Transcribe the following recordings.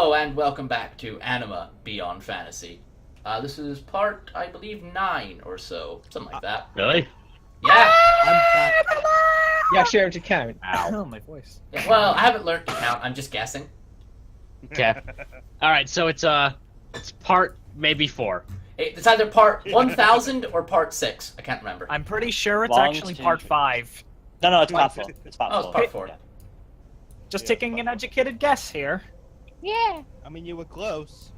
Hello and welcome back to Anima Beyond Fantasy. This is part, I believe, 9 or so. Something like that. Really? Yeah! I'm back. Yeah, sure, to count. Ow. Oh, my voice. Yeah, well, I haven't learned to count, I'm just guessing. Okay. Alright, so it's part maybe 4. It's either part 1000 or part 6. I can't remember. I'm pretty sure it's Long actually to- part 5. No, it's part 4. It's part Oh, 4. it's part 4. Yeah. Just Yeah, taking an educated guess here. Yeah. I mean, you were close.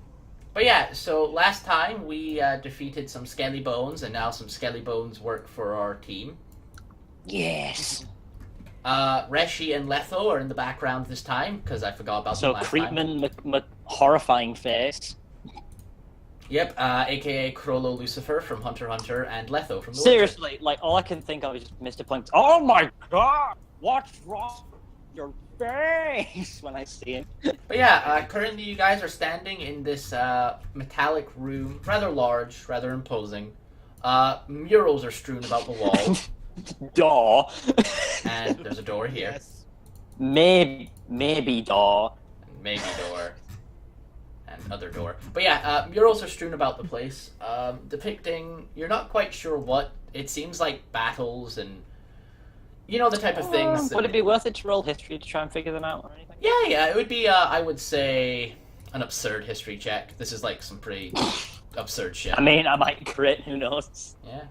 But yeah, so last time we defeated some Skelly Bones, and now some Skelly Bones work for our team. Yes. Reshi and Letho are in the background this time, because I forgot about So them last time. Creepman, horrifying face. Yep, aka Crollo Lucifer from Hunter x Hunter, and Letho from the Seriously, like all I can think of is just Mr. Plankton. Oh my god! What's wrong with your face when I see him? But yeah, currently you guys are standing in this metallic room, rather large, rather imposing. Murals are strewn about the wall, Door. and there's a door here, Yes. Maybe door. and maybe door, and other door. But yeah, murals are strewn about the place, depicting, you're not quite sure what, it seems like battles and, you know, the type of things that... Would it be worth it to roll history to try and figure them out or anything? Yeah, it would be, I would say, an absurd history check. This is like some pretty absurd shit. I mean, I might crit, who knows? Yeah.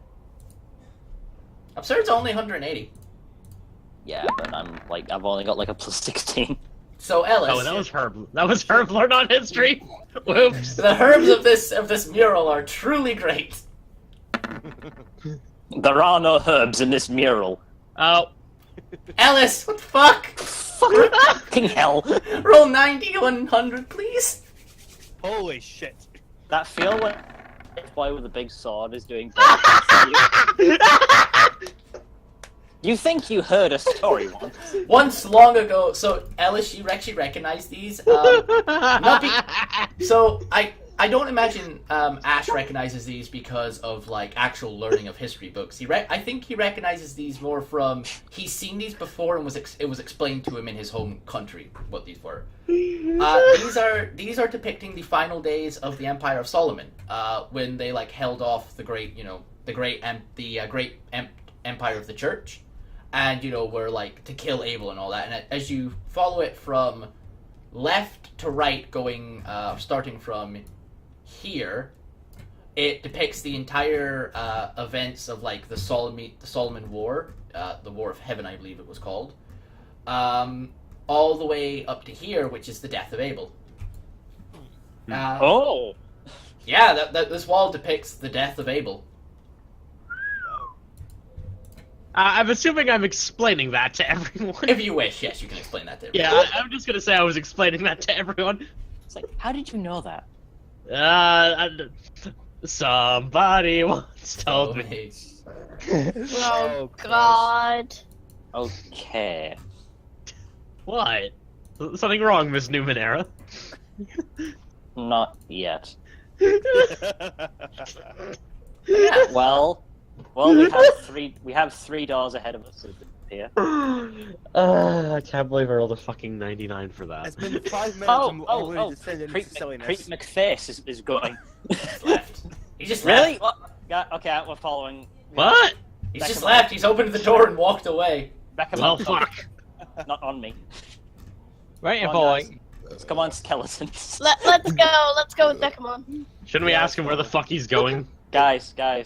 Absurd's only 180. Yeah, but I've only got like a plus 16. So Ellis, Oh, that was Herb. That was Herb learned on history. Whoops. the herbs of this mural are truly great. There are no herbs in this mural. Oh. Ellis, what the fuck? Fucking hell. Roll 90, 100, please. Holy shit. That feel when the boy with the big sword is doing You think you heard a story once? Once long ago, so Ellis, you actually recognize these. So I don't imagine Ash recognizes these because of like actual learning of history books. I think he recognizes these more from he's seen these before and it was explained to him in his home country what these were. These are depicting the final days of the Empire of Solomon, when they like held off the great empire of the church, and were like to kill Abel and all that. And as you follow it from left to right, going starting from here, it depicts the entire events of like the Solomon War, the War of Heaven, I believe it was called, all the way up to here, which is the death of Abel. Oh! Yeah, this wall depicts the death of Abel. I'm assuming I'm explaining that to everyone. If you wish, yes, you can explain that to everyone. Yeah, I'm just gonna say I was explaining that to everyone. It's like, how did you know that? Somebody once told me. Oh God. Okay. What? Something wrong, Miss Numenera? Not yet. Yeah. Well, we have three doors ahead of us here. I can't believe I rolled a fucking 99 for that. It's been 5 minutes Oh, and we're oh, already oh! descending Creep, into silliness. Creep McFace is going. He's left. He just Really? left. What? Yeah, okay, we're following. What? He's just left. He's opened the door and walked away. Well, fuck. Not on me. Right, Come on, guys. Come on, skeletons. Let's go with Beckamon. Shouldn't we ask him where the fuck he's going? Guys, I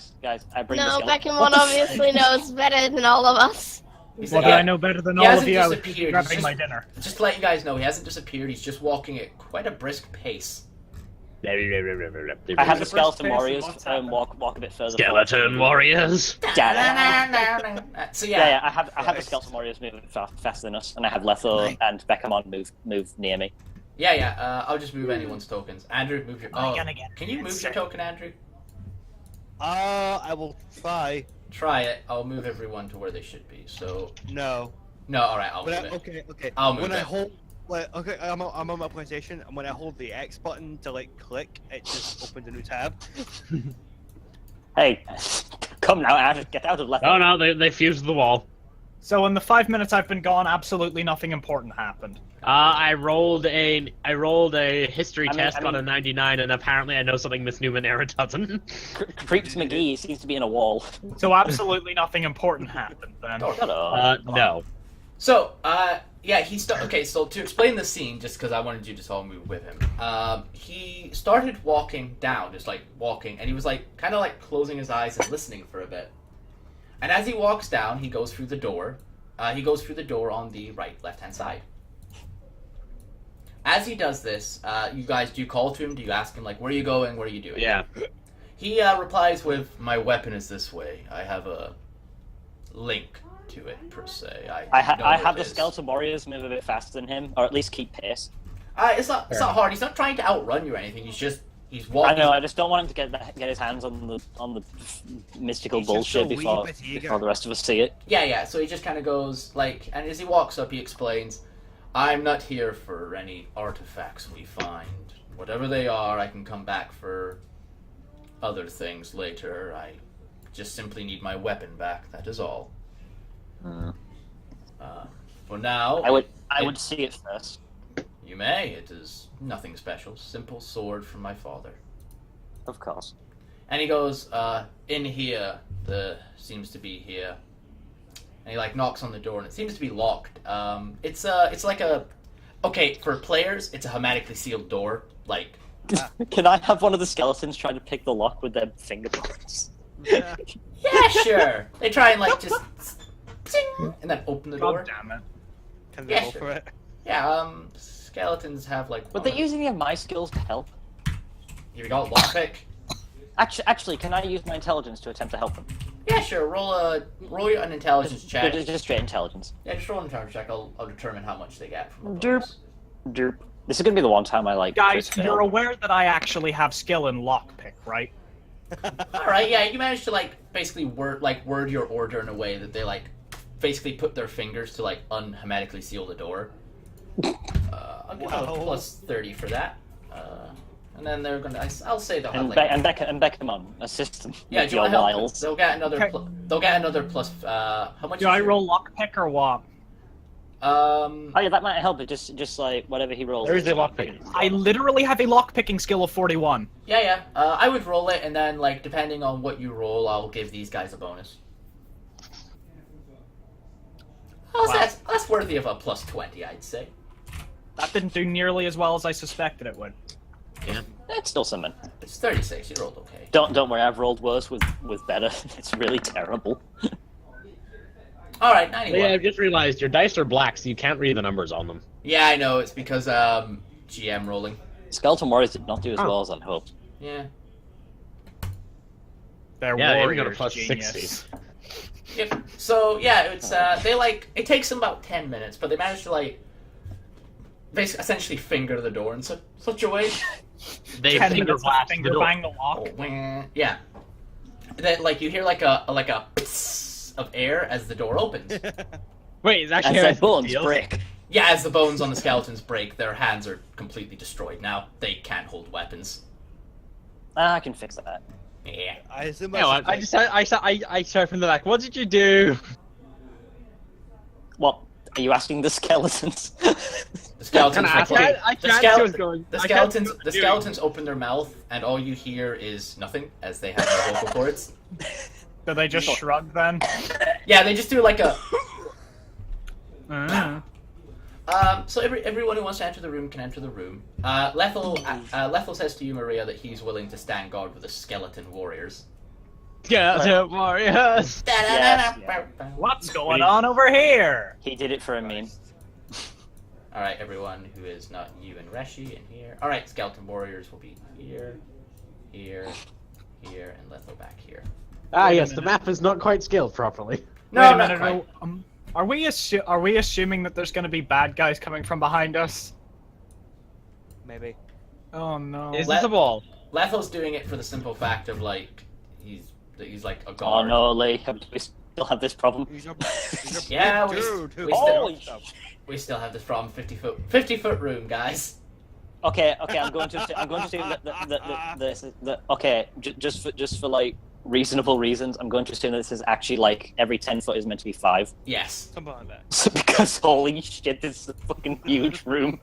bring the No, skeleton. Beckamon obviously knows better than all of us. He's Well, like, do I know better than he all of hasn't you? I was disappeared, grabbing he's my just- dinner. Just to let you guys know, he hasn't disappeared. He's just walking at quite a brisk pace. I have the First skeleton phase, warriors what's happening? walk a bit further. Skeleton warriors. So Yeah, I have the skeleton warriors moving faster than us, and I have Letho and Beckamon move near me. Yeah. I'll just move anyone's tokens. Andrew, move your. I'm gonna get Can you move your token, Andrew? I will try. Try it. I'll move everyone to where they should be. So No. no, all right. I'll move it. Okay. I'll move when I it. hold, okay, I'm on my PlayStation, and when I hold the X button to like click, it just opens a new tab. Hey, come now, get out of Letho. Oh no, they fused the wall. So in the 5 minutes I've been gone, absolutely nothing important happened. I rolled a history test on a 99, and apparently I know something Miss Newman era doesn't. Creeps McGee seems to be in a wall. So absolutely nothing important happened then. Shut up. No. So, yeah, okay, so to explain the scene, just because I wanted you to all move with him, he started walking down, just like walking, and he was like, kind of like closing his eyes and listening for a bit. And as he walks down, he goes through the door. He goes through the door on the left-hand side. As he does this, you guys, do you call to him? Do you ask him, like, where are you going? What are you doing? Yeah. He replies with, my weapon is this way. I have a link to it, per se. I know have it the is." skeleton warriors move a bit faster than him, or at least keep pace. It's not hard. He's not trying to outrun you or anything. He's walking. I know. I just don't want him to get his hands on the mystical He's just bullshit a wee before bit eager. the rest of us see it. Yeah. So he just kind of goes like, and as he walks up, he explains, "I'm not here for any artifacts we find. Whatever they are, I can come back for other things later. I just simply need my weapon back. That is all. For now, I would see it first. You may. It is nothing special. Simple sword from my father." Of course. And he goes, in here, seems to be here. And he like knocks on the door, and it seems to be locked. It's like okay, for players, it's a hermetically sealed door. Like, Can I have one of the skeletons try to pick the lock with their fingerprints? Yeah. yeah, sure. They try and like just, zing, and then open the door. God damn it. Can they Yeah, go sure. for it? Yeah, skeletons have like. Would they use any of my skills to help? You got lockpick. Actually, can I use my intelligence to attempt to help them? Yeah, sure. Roll an intelligence check. Just straight intelligence. Yeah, just roll an intelligence check. I'll determine how much they get from. Derp. Derp. This is gonna be the one time I like. Guys, crit fail. you're aware that I actually have skill in lockpick, right? All right, yeah, you managed to like basically word your order in a way that they like basically put their fingers to like unhermetically seal the door. I'll give them a Wow. plus 30 for that. And then they're gonna. I'll say they'll have And, like. and Becca, come on, assist them. Yeah, with do you your want to help? wiles. They'll get another. Okay. They'll get another plus. How much? Do is I your- roll lockpick or what? Oh yeah, that might help. It just like whatever he rolls. There is a lockpick. I literally have a lockpicking skill of 41. Yeah. I would roll it, and then like depending on what you roll, I'll give these guys a bonus. Well, Wow. that's worthy of a plus 20, I'd say. That didn't do nearly as well as I suspected it would. It's still something. It's 36. You rolled okay. Don't worry, I've rolled worse with better. It's really terrible. All right, 91. Yeah, I've just realized your dice are black, so you can't read the numbers on them. Yeah, I know. It's because GM rolling. Skeleton Warriors did not do as well as I'd hoped. Yeah. They're Yeah, they even warriors, got a plus genius. 60. Yep. So yeah, it's they like it takes them about 10 minutes, but they manage to like basically essentially finger the door in such a way. They 10 finger minutes to blast the finger door. bang the lock. Yeah. Then like you hear like a pss of air as the door opens. Wait, is actually As how their it bones feels? break. Yeah, as the bones on the skeletons break, their hands are completely destroyed. Now they can't hold weapons. I can fix that. Yeah. I assume No, I start from the back. What did you do? What? Are you asking the skeletons? The skeletons. I can't. I The can't see what's going. The I can't see skeletons, what the they're skeletons open their mouth, and all you hear is nothing, as they have no vocal cords. Do they just shrug then? Yeah, they just do like a. Mm. So everyone who wants to enter the room can enter the room. Lethal says to you, Maria, that he's willing to stand guard with the skeleton warriors. Skeleton warriors. Yes, yeah. What's going on over here? He did it for a meme. All right, everyone who is not you and Reshi in here. All right, skeleton warriors will be here, here, here, and Lethal back here. Ah, yes, the map is not quite scaled properly. No, Wait a not minute. quite. Are we assuming that there's going to be bad guys coming from behind us? Maybe. Oh no. Is this a ball? Lethal's doing it for the simple fact of like he's like a Oh guard. no, Lee, do we still have this problem? He's a Yeah, big we dude who still- Holy stuff. We still have this problem. 50-foot room, guys. Okay, I'm going to assume that okay, just for like reasonable reasons, I'm going to assume that this is actually like every 10 foot is meant to be 5. Yes. Something like that. So because holy shit, this is a fucking huge room.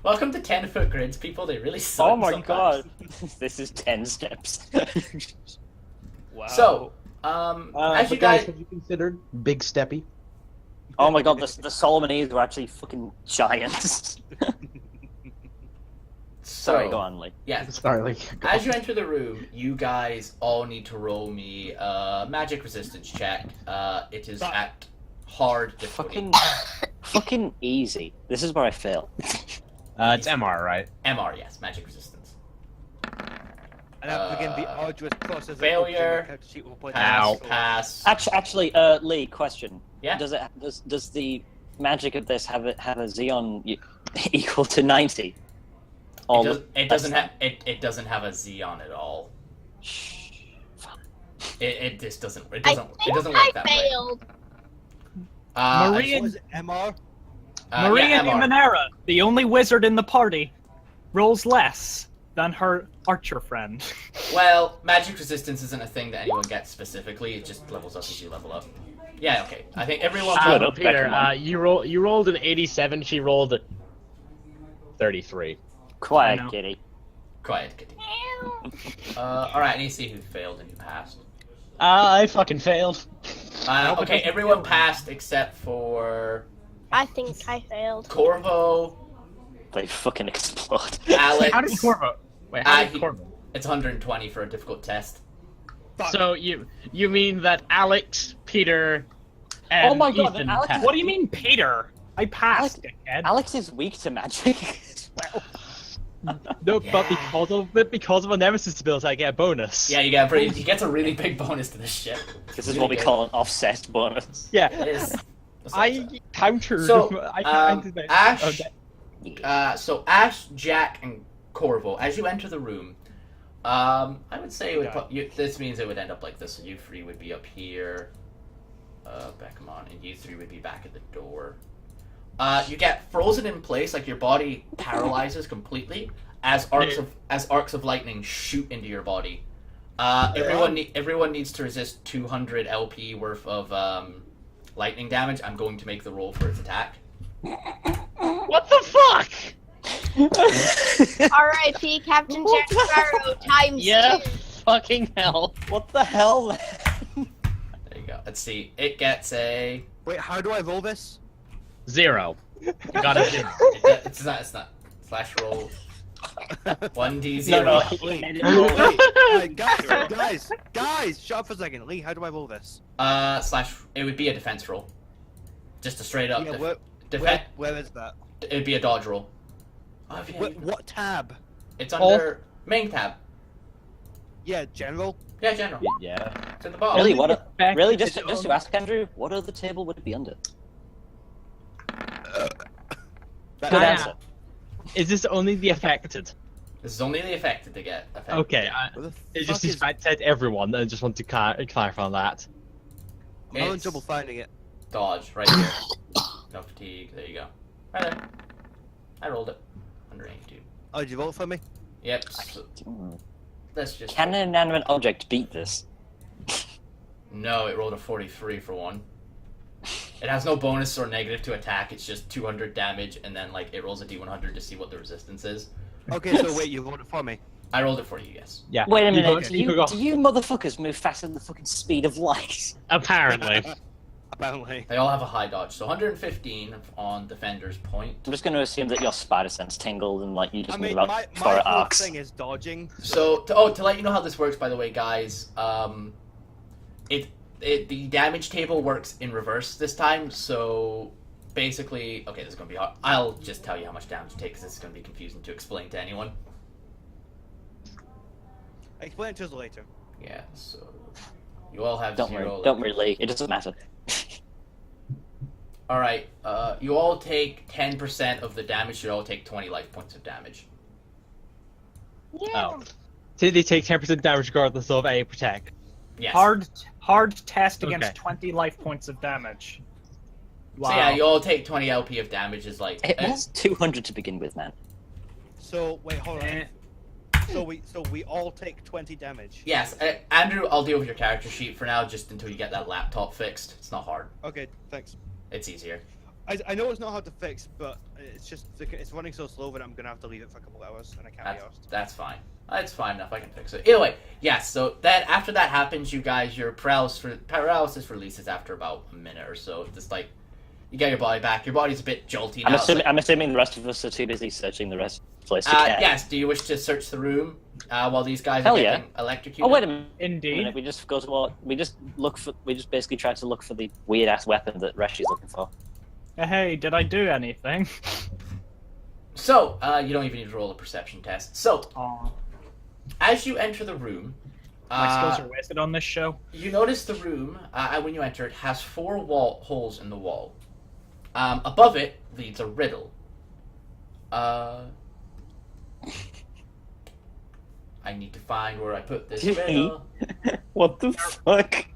Welcome to 10-foot grids, people. They really suck. Oh my sometimes. god, this is 10 steps. Wow. So, as you but guys, have you considered Big Steppy? Oh my god, the Solomonese were actually fucking giants. Sorry, go on, Lee. Yeah. Sorry. As you enter the room, you guys all need to roll me a magic resistance check. It is at hard difficulty. Fucking easy. This is where I fail. It's MR, right? MR, yes, magic resistance. And I begin the arduous process failure. of character sheet will point Pass, out. pass. Actually, Lee, question. Yeah. Does the magic of this have a Zeon equal to 90? It doesn't have a Zeon at all. It just doesn't. It doesn't work that way. failed. Maria, Was it MR? Maria yeah, MR. Numenera, the only wizard in the party, rolls less than her archer friend. Well, magic resistance isn't a thing that anyone gets specifically. It just levels up as you level up. Yeah, okay. I think everyone. Peter, you rolled an 87. She rolled a 33. Quiet, kitty. Quiet, kitty. Alright, I need to see who failed and who passed. I fucking failed. Okay, everyone passed except for I think I failed. Corvo, They fucking explode. Alex. How did Corvo? Wait, how did Corvo? It's 120 for a difficult test. So you mean that Alex, Peter, and Oh my god, Ethan Alex- passed. What do you mean, Peter? I passed, dickhead. Alex is weak to magic as well. No, Yeah. but because of a nemesis ability, I get a bonus. Yeah, he gets a really big bonus to this shit. This is what we call an offset bonus. Yeah. It is. That's I awesome. countered. So, I counted it. Ash, Okay. so Ash, Jack, and Corvo, as you enter the room, I would say it would this means it would end up like this. So you three would be up here, Beckmon, and you three would be back at the door. You get frozen in place, like your body paralyzes completely as arcs of lightning shoot into your body. Everyone needs to resist 200 LP worth of lightning damage. I'm going to make the roll for its attack. What the fuck? R.I.P. Captain Jack Sparrow times Yeah. 2. Fucking hell. What the hell? There you go. Let's see. It gets a. Wait, how do I roll this? 0. You got a 0. It's not. Slash roll. 1d0. No. Wait, guys, shut up for a second. Lee, how do I roll this? Slash. It would be a defense roll. Just a straight up. Yeah, where is that? It would be a dodge roll. Oh, yeah, What tab? it's under main tab. Yeah, general. Yeah, general. Yeah. It's in the bottom. Really? Really? Just to ask Andrew, what other table would it be under? Good Yeah. answer. Is this only the affected? This is only the affected to get affected. Okay, Where the it fuck just is... said everyone. I just want to clarify on that. I'm having It's- trouble finding it. Dodge right here. No fatigue. There you go. Right there. I rolled it. 182. Oh, did you roll it for me? Yep. So, let's just. Can an inanimate object beat this? No, it rolled a 43 for one. It has no bonus or negative to attack. It's just 200 damage, and then like it rolls a d100 to see what the resistance is. Okay, so wait, you rolled it for me. I rolled it for you, yes. Yeah. Wait a You minute, go- do you you, go- do you motherfuckers move faster than the fucking speed of light? Apparently. Apparently. They all have a high dodge, so 115 on defender's point. I'm just going to assume that your spider sense tingled and like you just I mean, move my out before it whole arcs. thing is dodging. So to let you know how this works, by the way, guys, the damage table works in reverse this time. So basically, okay, this is gonna be hard. I'll just tell you how much damage it takes. This is gonna be confusing to explain to anyone. Explain it to us later. Yeah. So you all have Don't zero. worry, don't worry, Lee. It doesn't matter. All right. You all take 10% of the damage. You all take 20 life points of damage. Yeah. Oh. So they take 10% damage regardless of a protect. Yes. Hard test against Okay. 20 life points of damage. Wow. So yeah, you all take 20 LP of damage. Is like It was 200 to begin with, man. So, wait, hold on. So we all take 20 damage. Yes, Andrew, I'll deal with your character sheet for now, just until you get that laptop fixed. It's not hard. Okay, thanks. It's easier. I know it's not hard to fix, but it's just it's running so slow that I'm gonna have to leave it for a couple hours, and I can't be asked. That's fine. It's fine enough. I can fix it. Either way, yes. So then after that happens, you guys, your paralysis releases after about a minute or so. Just like you get your body back. Your body's a bit jolty now. I'm assuming the rest of us are too busy searching the rest of the place to get. Yes. Do you wish to search the room while these guys Hell are yeah. getting electrocuted? Oh wait a minute. Indeed. We just go to we just basically try to look for the weird ass weapon that Reshi's looking for. Hey, did I do anything? So you don't even need to roll a perception test. So Aw. as you enter the room, My skills are wasted on this show. you notice the room, when you enter it, has 4 holes in the wall. Above it leads a riddle. I need to find where I put this riddle. What the fuck?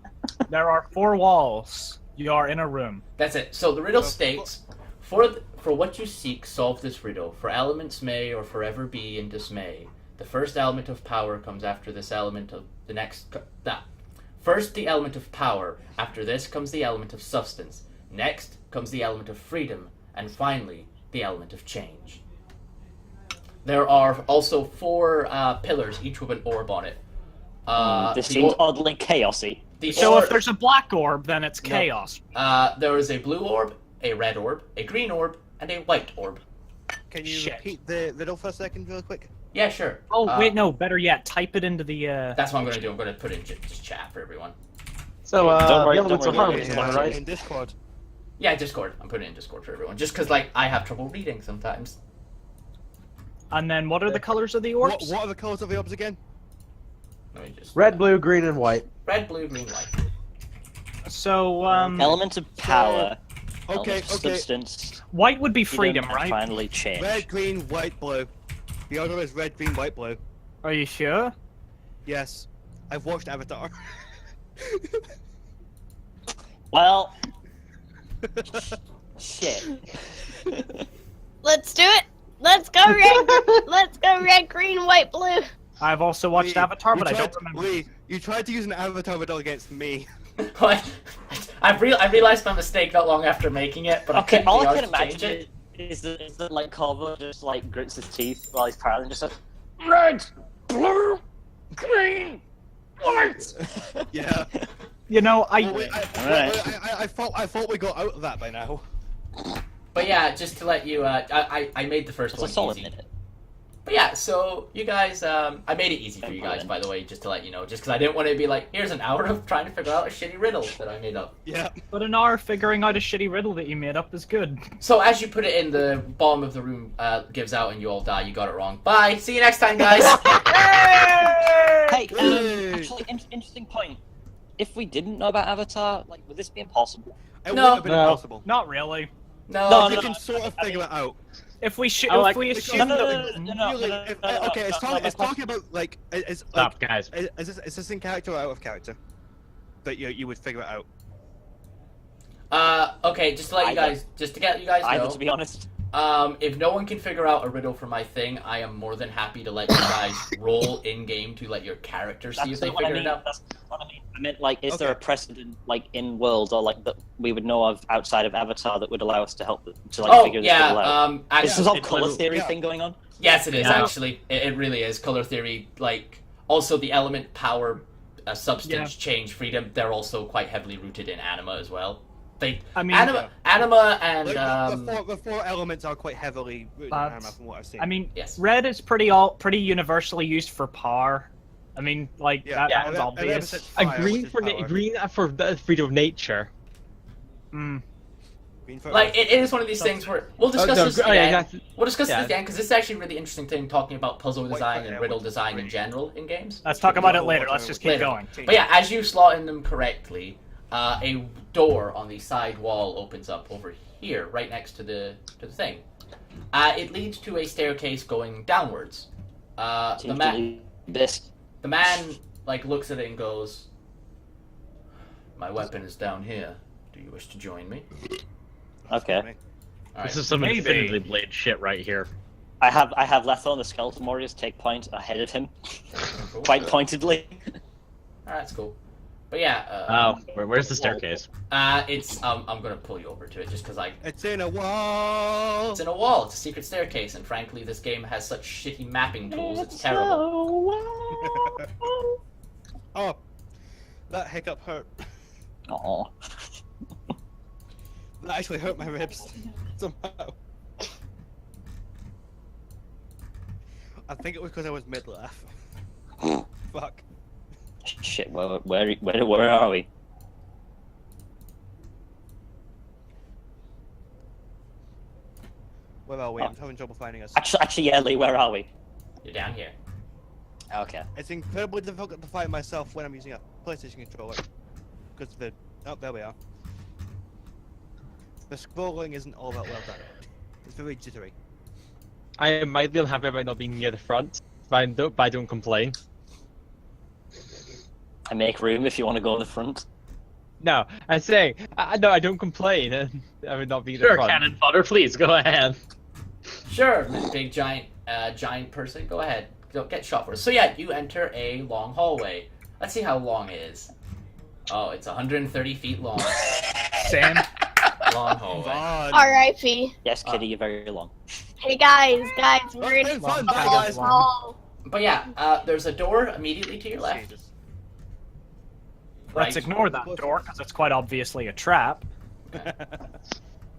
There are 4 walls. You are in a room. That's it. So the riddle states, for what you seek, solve this riddle. For elements may or forever be in dismay. The first element of power comes after this element of the next... First the element of power, after this comes the element of substance. Next comes the element of freedom, and finally, the element of change. There are also 4 pillars, each with an orb on it. This seems oddly chaosy. So if there's a black orb, then it's chaos. There is a blue orb, a red orb, a green orb, and a white orb. Can you Shit. repeat the riddle for a second, real quick? Yeah, sure. Oh, wait, no. Better yet, type it into the... That's what I'm going to do. I'm going to put it in just chat for everyone. So, Don't worry, the elements don't of worry, harmony, yeah, right? In Discord. Yeah, Discord. I'm putting it in Discord for everyone. Just because, like, I have trouble reading sometimes. And then what are the colors of the orbs? What are the colors of the orbs again? Let me just... Red, blue, green, and white. Red, blue, green, white. So, Element of power. Okay, element of okay. Substance. white would be freedom, and right? finally change. Red, green, white, blue. The order is red, green, white, blue. Are you sure? Yes. I've watched Avatar. Well. Shit. Let's do it. Let's go red. Let's go red, green, white, blue. I've also watched Avatar, but I don't remember. Lee, you tried to use an Avatar riddle against me. I realized my mistake not long after making it, but Okay, I all I couldn't can be asked to change imagine it. is that like Corvo just like grits his teeth while he's proud and just like red, blue, green, white. Yeah. You know, Well, wait, Alright. I thought we got out of that by now. But yeah, just to let you, I made the first It's one a solid easy. minute. But yeah, so you guys, I made it easy for you guys, by the way, just to let you know, just because I didn't want it to be like, here's an hour of trying to figure out a shitty riddle that I made up. Yeah. but an hour figuring out a shitty riddle that you made up is good. So as you put it in, the bottom of the room gives out and you all die. You got it wrong. Bye. See you next time, guys. Hey, Yay! actually, interesting point. If we didn't know about Avatar, like, would this be impossible? It No. would have been No. impossible. Not really. No. You can sort of figure it out. If we I like- assume No, that Really, okay, it's talking about like Stop, guys. is this in character or out of character? That you would figure it out. Okay, just to let you Either. guys, just to get you guys Either, know, to be honest. if no one can figure out a riddle for my thing, I am more than happy to let you guys roll in game to let your character see if That's they what I figure mean. it out. That's what I mean. I meant, like, is there a Okay. precedent, like, in world or like that we would know of outside of Avatar that would allow us to help to like Oh figure this yeah, riddle out? actually, This is all it's color literally- theory yeah. thing going on. yes, it is Yeah. actually. It really is color theory. Like also the element, power, substance, change, freedom. They're also quite heavily rooted in Anima as well. They I mean, Anima and Like, the four elements are quite heavily rooted in But- Anima from what I've seen. I mean, yes. red is pretty universally used for power. I mean, like yeah, that and one's then- and then obvious. it's A fire, green which is for power. the freedom of nature. Mm. Green for Like it is one of these things where we'll discuss no, this yeah, again. that's- We'll discuss yeah. this again because this is actually a really interesting thing talking about puzzle White design fire, and riddle which is design in green. general in games. Let's talk about it White later. fire, Let's just which keep Later. going. But yeah, as you slot in them correctly, a door on the side wall opens up over here, right next to the thing. It leads to a staircase going downwards. The Seems to man be this. like looks at it and goes, "My weapon is down here. Do you wish to join me?" Okay. funny. All This right. is some Maybe. Infinity Blade shit right here. I have Letho and the Skeleton Warriors take point ahead of him, quite pointedly. That's cool. But yeah. Where's the staircase? It's I'm gonna pull you over to it just because It's in a wall. It's in a wall. It's a secret staircase, and frankly, this game has such shitty mapping tools. It's terrible. Oh, that hiccup hurt. Oh. That actually hurt my ribs somehow. I think it was because I was mid-laugh. Fuck. Shit. Where are we? Where are we? I'm having trouble finding us. Actually, yeah, Lee. Where are we? You're down here. Okay. It's incredibly difficult to find myself when I'm using a PlayStation controller. Because the... Oh, there we are. The scrolling isn't all that well done. It's very jittery. I might be unhappy about not being near the front, but I don't complain. I make room if you want to go in the front. No, I'm saying, no, I don't complain. I would not be the Sure, front. cannon fodder, please, go ahead. Sure, big giant person. Go ahead. Go get shot first. So yeah, you enter a long hallway. Let's see how long it is. Oh, it's 130 feet long. Sam. Long hallway. Fun. R.I.P. Yes, Kitty, you're very long. Hey guys, we're in It's fun, the guys. hall. But yeah, there's a door immediately to your left. Jesus. Let's ignore that door because it's quite obviously a trap.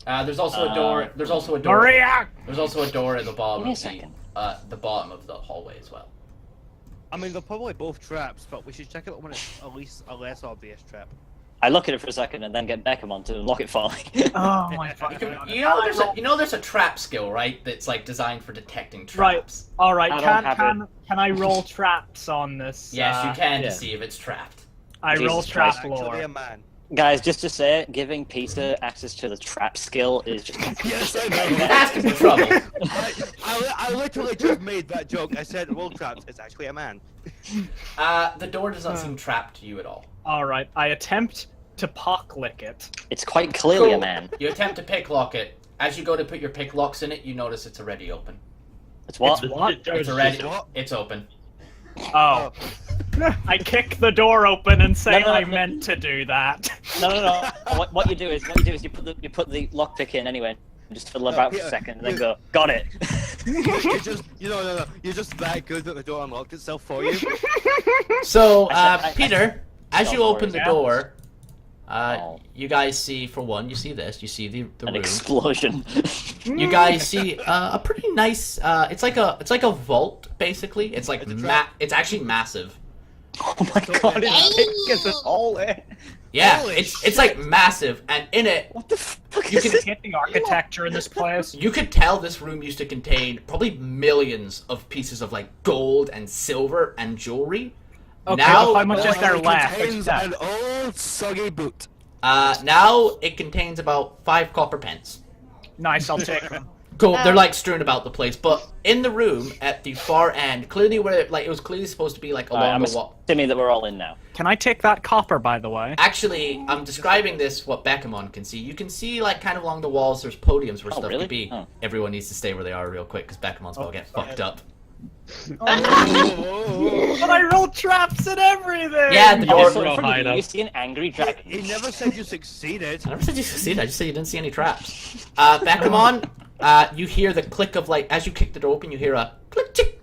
There's also a door. There's also a door. Maria! There's also a door at the bottom Give me a of second. the bottom of the hallway as well. I mean, they're probably both traps, but we should check it when it's at least a less obvious trap. I look at it for a second and then get Beckham to unlock it for me. Oh my fucking god. You know there's a trap skill, right? That's like designed for detecting traps. Right. Alright, I don't have can I roll traps on this? Yes, you can yeah. to see if it's trapped. I Jesus roll Christ. trap Actually, lore. a man. Guys, just to say, giving Peter access to the trap skill is just... Yes, I know. Asking for trouble. I literally just made that joke. I said, roll traps. It's actually a man. The door does not seem trapped to you at all. Alright, I attempt to pocklick it. It's quite clearly a Cool. man. You attempt to picklock it. As you go to put your picklocks in it, you notice it's already open. It's what? It's what? It's already. What? It's open. Oh. I kick the door open and say No. I meant to do that. No. What you do is you put the lockpick in anyway. Just fiddle about for a Peter, second and then go, got it. You're just that good that the door unlocked itself for you. So, I- Peter, as you open the Yeah. door, Oh. you guys see, for one, you see this. You see the An room. explosion. You guys see a pretty nice. It's like a vault, basically. It's like It's a trap. It's actually massive. Oh my god, it's an all in. Yeah, Holy it's like massive, and in it, What the fuck You is can this? Get the architecture in this place. you could tell this room used to contain probably millions of pieces of like gold and silver and jewelry. Okay, now, but how much is there It left? contains an old soggy boot. now it contains about 5 copper pence. Nice, I'll take them. Cool. They're like strewn about the place, but in the room at the far end, clearly where it was clearly supposed to be like along I'm the wall. assuming that we're all in now. Can I take that copper, by the way? Actually, I'm describing this what Beckhamon can see. You can see like kind of along the walls. There's podiums where Oh, stuff really? could be. Oh. Everyone needs to stay where they are real quick because Beckamon's gonna get fucked up. But I rolled traps and everything! Yeah, the Oh, door. so in no front of hide you, up. you see an angry dragon. He never said you succeeded. I never said you succeeded. I just said you didn't see any traps. Beckamon, you hear the click of like as you kick the door open. You hear a click, tick,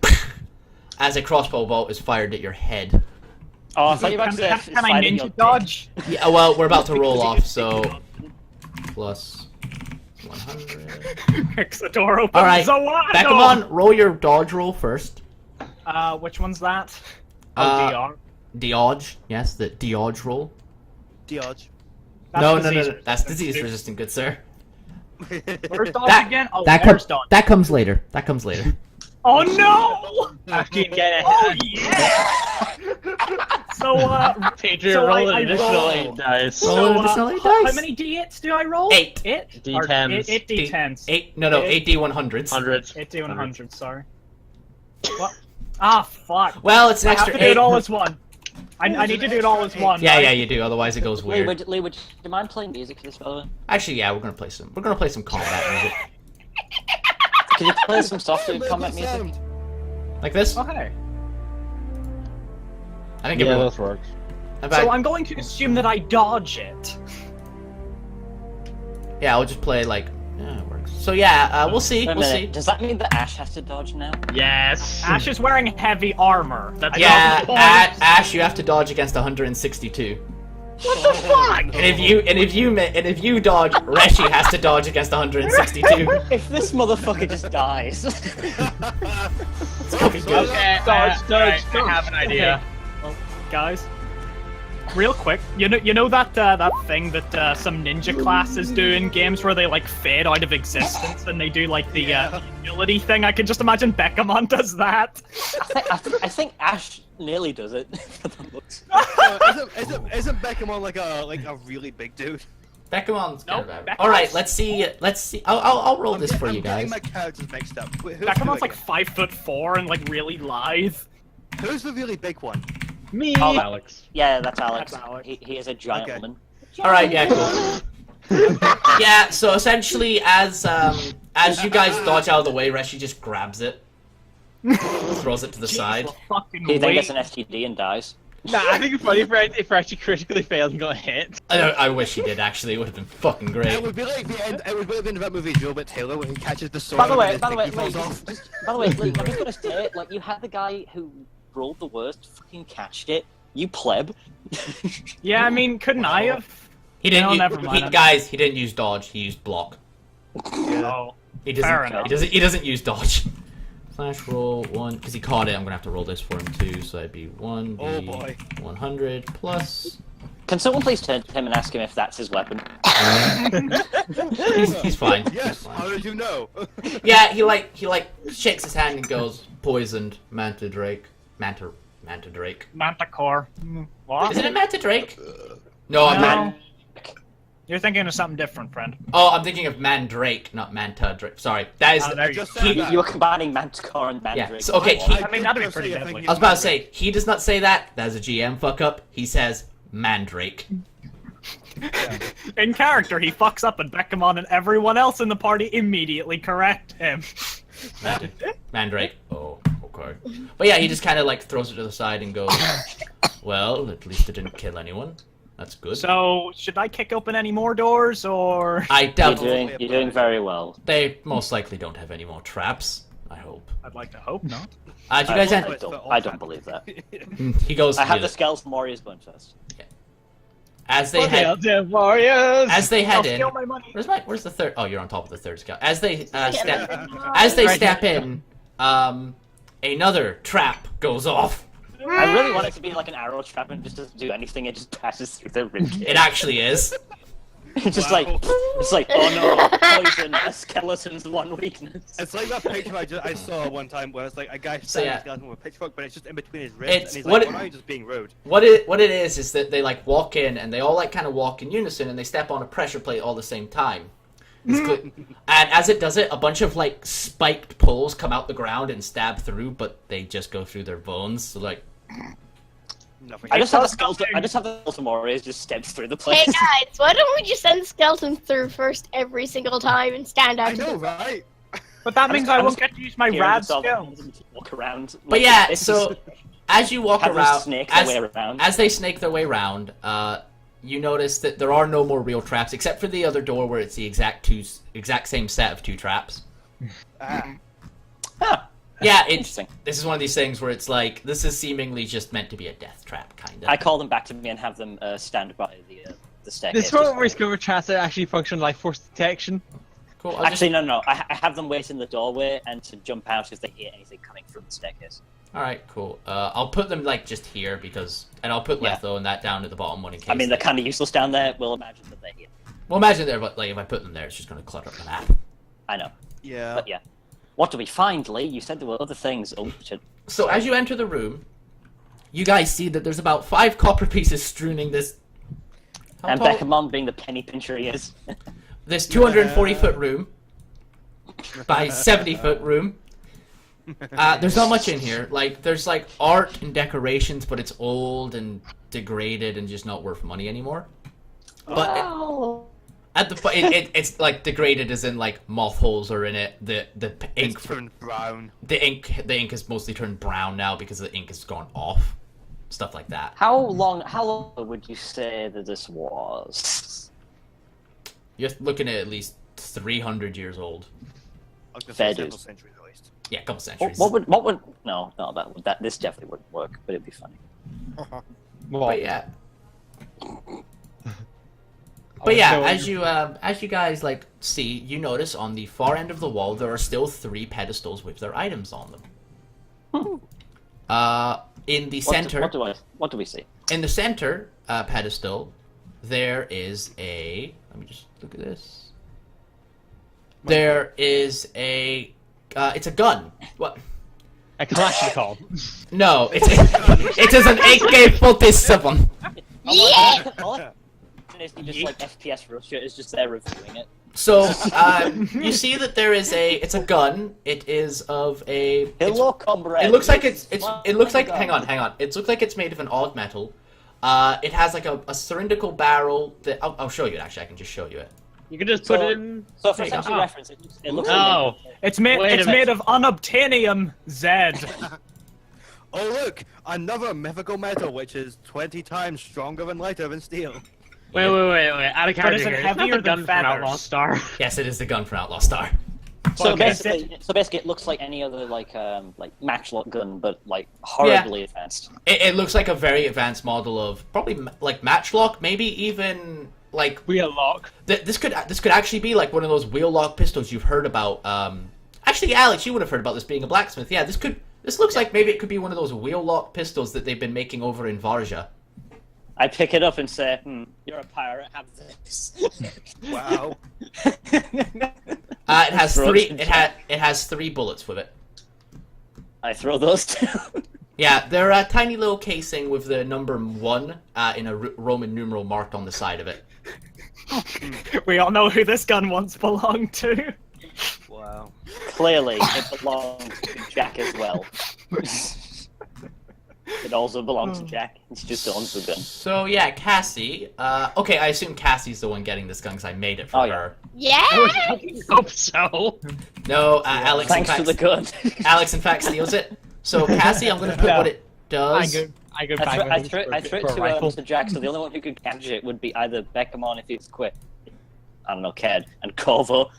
as a crossbow bolt is fired at your head. Oh, I thought you were about Can, to say can I slide in your ninja dick. dodge? Yeah, well, we're about to roll off, so plus 100. Kicks the door open. All right, Zalando! Beckamon, roll your dodge roll first. Which one's that? Uh, DR. Dodge, yes, the dodge roll. Dodge. No, disease that's resistant. disease resistant, good sir. Where's dodge That- again? Oh, That there's comes. dodge. That comes later. That comes later. Oh no! Fucking get it. Oh yeah! So, Pedro, so roll I an additional roll- 8 dice. Roll so, an additional 8 how dice. many d8s do I roll? 8. 8? D10s. 8 d10s. 8 D100s. 100. 8 d100s, sorry. What? Ah, fuck. Well, it's an I have extra to do 8. it all as one. I need to do it all as one. Yeah, right? yeah, you do. Otherwise, it goes Lee, weird. would you mind playing music for this, by the way? Actually, yeah, we're gonna play some. We're gonna play some combat music. Can you play some softer combat music? Like this? Okay. I think Yeah, everyone. that works. So I'm going to assume that I dodge it. Yeah, I'll just play like. Yeah, it works. So yeah, we'll see. Wait a We'll minute, see. does that mean that Ash has to dodge now? Yes. Ash is wearing heavy armor. That's Yeah, not the point. Ash, you have to dodge against 162. What the fuck? And if you dodge, Reshi has to dodge against 162. If this motherfucker just dies. It's gonna be good. Okay, I have an idea. Guys, real quick, you know that that thing that some ninja classes do in games where they like fade out of existence and they do like the ability thing. I can just imagine Bekamon does that. I think Ash nearly does it. For the looks. Isn't Beckhamon like a really big dude? Becamon's kind of Nope, bad. All right, let's see. I'll roll this for you I'm guys. getting my characters mixed up. Who's Becamon's doing like 5'4" and like really lithe. it? Who's the really big one? Me. Oh, Alex. Yeah, that's Alex. That's Alex. He is a giant Okay. woman. All right, yeah, cool. Yeah, so essentially, as you guys dodge out of the way, Reshi just grabs it, throws it to the side. Fucking He then wait. gets an STD and dies. Nah, I think it's funny if I actually critically failed and got hit. I wish he did. Actually, it would have been fucking It great. would be like the end. It would be like the end of that movie, Joe but Taylor, when he catches the sword. By the and way, his wait, dick falls wait, off. by the way, Lee, I'm just gonna say, like, you had the guy who rolled the worst, fucking catched it. You pleb. Yeah, I mean, couldn't I have? He didn't. No, u- never mind. Guys, he didn't use dodge. He used block. Oh, He Fair doesn't. enough. He doesn't use dodge. Slash roll 1 because he caught it. I'm gonna have to roll this for him too. So that'd be 1 Oh, boy. 100 plus. Can someone please turn to him and ask him if that's his weapon? He's fine. Yes. He's fine. How did you know? Yeah, he shakes his hand and goes, "Poisoned Manta Drake, Manta Drake. Manticore. What? Isn't it Manta Drake? No, I'm No. not. You're thinking of something different, friend. Oh, I'm thinking of Mandrake, not Manta Drake. Sorry, that is. Oh, there you Just go. said He- that. You were combining Manticore and Mandrake. Yeah. So, okay. He, I mean, that'd be pretty deadly. I was about to say he does not say that. That's a GM fuck up. He says Mandrake. In character, he fucks up and Bekamon and everyone else in the party immediately correct him. Mandrake. Oh, okay. But yeah, he just kind of like throws it to the side and goes, "Well, at least it didn't kill anyone. That's good." So, should I kick open any more doors, or...? I doubt You're doing very well. they most likely don't have any more traps. I hope. I'd like to hope not. Do you guys I end? don't believe that. He goes. I have "Yeah." the Skeleton Warriors going first. As they head. Warriors. As they I'll head in. steal my money. Where's the third? Oh, you're on top of the third scout. As they step in, another trap goes off. I really want it to be like an arrow trap and just doesn't do anything. It just passes through the ribcage. It actually is. It's just Wow. it's like, oh no, poison, a skeleton's one weakness. It's like that picture I saw one time where it's like a guy So, standing yeah. skeleton with a pitchfork, but it's just in between his wrists, It's- and he's what like, it- "Why are you just being rude?" What it is that they like walk in and they all like kind of walk in unison and they step on a pressure plate all the same time. And as it does it, a bunch of like spiked poles come out the ground and stab through, but they just go through their bones. So like, Nothing. I just have the does skeleton. nothing. I just have the skeleton warriors just step through the Hey place. guys, why don't we just send skeletons through first every single time and stand out I to know, the right? But that means I I'm won't just get to use my Hearing rad myself skills. walk around. but yeah. So as you walk have them around, snake their way around. as they snake their way around, you notice that there are no more real traps except for the other door where it's the exact same set of 2 traps. Huh. Yeah, it's Interesting. this is one of these things where it's like this is seemingly just meant to be a death trap, kind of. I call them back to me and have them stand by the staircase. This one where we discover traps that actually function like force detection. Cool. I'll Actually, no. I have them wait in the doorway and to jump out if they hear anything coming from the staircase. All right, cool. I'll put them like just here and I'll put Yeah. Letho and that down at the bottom one in case. I mean, they're kind of useless down there. We'll imagine that they're here. Well, imagine there, but like if I put them there, it's just going to clutter up the map. I know, Yeah. but yeah. What do we find, Lee? You said there were other things. Oh, shit. So as you enter the room, you guys see that there's about 5 copper pieces strewing this. How And tall- Beckhamon being the penny pincher he is. This 240-foot room by 70-foot room. There's not much in here. Like there's like art and decorations, but it's old and degraded and just not worth money anymore. But Oh. At the it's like degraded, as in like moth holes are in it. The ink It's turned brown. the ink has mostly turned brown now because the ink has gone off. Stuff like that. How long would you say that this was? You're looking at least 300 years old. Like the Fair first dues. couple centuries at least. Yeah, a couple centuries. What would no that this definitely wouldn't work, but it'd be funny. But yeah. But yeah, as you guys like see, you notice on the far end of the wall there are still 3 pedestals with their items on them. In the center, What do we see? in the center pedestal, there is a. Let me just look at this. There is a. It's a gun. What? A Kalashnikov. No, it is an AK-47. Yeah! It's just like FPS Russia is just there reviewing it. So you see that there is a. It's a gun. It is of a. Hello, comrade. It looks like it looks like. Hang on. It looks like it's made of an odd metal. It has like a cylindrical barrel. That I'll show you. Actually, I can just show you it. You can just put it in. So for There you go. sensory reference, it looks Oh, It's made Wait a it's minute. made of unobtainium Z. Oh look, another mythical metal which is 20 times stronger and lighter than steel. wait. Out of But character is it here. heavier Isn't that the than gun from Outlaw feathers? Star? Yes, it is the gun from Outlaw Star. So Okay. basically, it looks like any other like matchlock gun, but like horribly advanced. It looks like a very advanced model of probably like matchlock, maybe even like Wheel lock. this could actually be like one of those wheel lock pistols you've heard about. Actually, Alex, you would have heard about this being a blacksmith. Yeah, this looks like maybe it could be one of those wheel lock pistols that they've been making over in Varja. I pick it up and say, "You're a pirate. Have this." Wow. It has Throw three. it It has 3 bullets with it. I throw those down. Yeah, they're a tiny little casing with the number 1 in a Roman numeral marked on the side of it. We all know who this gun once belonged to. Wow. Clearly, it belongs to Jack as well. It also belongs to Jack. It's just owns the gun. So yeah, Cassie. Okay, I assume Cassie's the one getting this gun because I made it for Oh, yeah. her. Yeah! I hope so. No, Alex. Thanks in to the fact, gun. Alex, in fact, steals it. So Cassie, I'm gonna put what it does. I go I back threw it to Jack, so the only one who could catch it would be either Beckamon if he's quick. I don't know, Ked, and Corvo.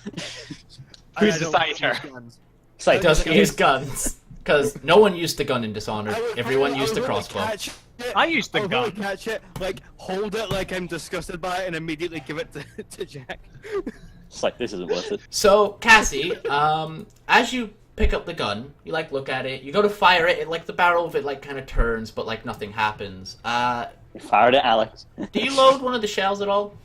Who's I don't beside her? use guns. It's like, Does use guns because no one used the gun in Dishonored. Everyone used the really crossbow. catch it. I used the I would gun. really catch it, like hold it like I'm disgusted by it, and immediately give it to Jack. it's like, this isn't worth it. So Cassie, as you pick up the gun, you like look at it. You go to fire it. Like the barrel of it like kind of turns, but like nothing happens. You fired at Alex. Do you load one of the shells at all?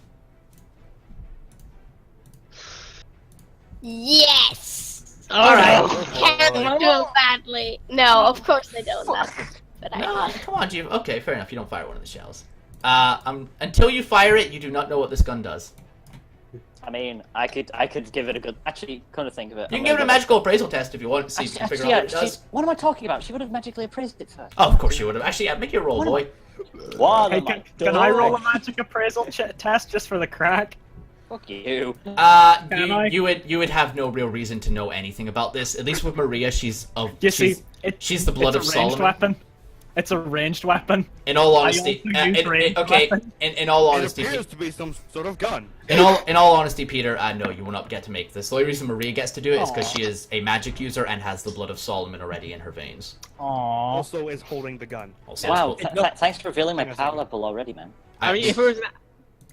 Yes! Alright. Can't do badly. No, of course I don't. But No, I come on, Jim. Okay, fair enough. You don't fire one of the shells. Until you fire it, you do not know what this gun does. I mean, I could give it a good. Actually, kind of think of it. You can give it a magical appraisal test if you want to see if you can figure out what it does. What am I talking about? She would have magically appraised it first. Oh, of course you would have. Actually, yeah, make your roll, What boy. What Hey, am I can I roll a doing? magic appraisal test just for the crack? Fuck you. You would have no real reason to know anything about this. At least with Maria, she's You see, she's the blood of it's a ranged Solomon. weapon. It's a ranged weapon. In all honesty, also use ranged okay. weapons. In all It honesty, appears to be some sort of gun. in all honesty, Peter, no, you will not get to make this. The only reason Maria gets to do it is because Aw. she is a magic user and has the blood of Solomon already in her veins. Aww. Also, is holding the gun. Also, Wow, it's- thanks for revealing my Hang on a power second. level already, man. I mean, if it was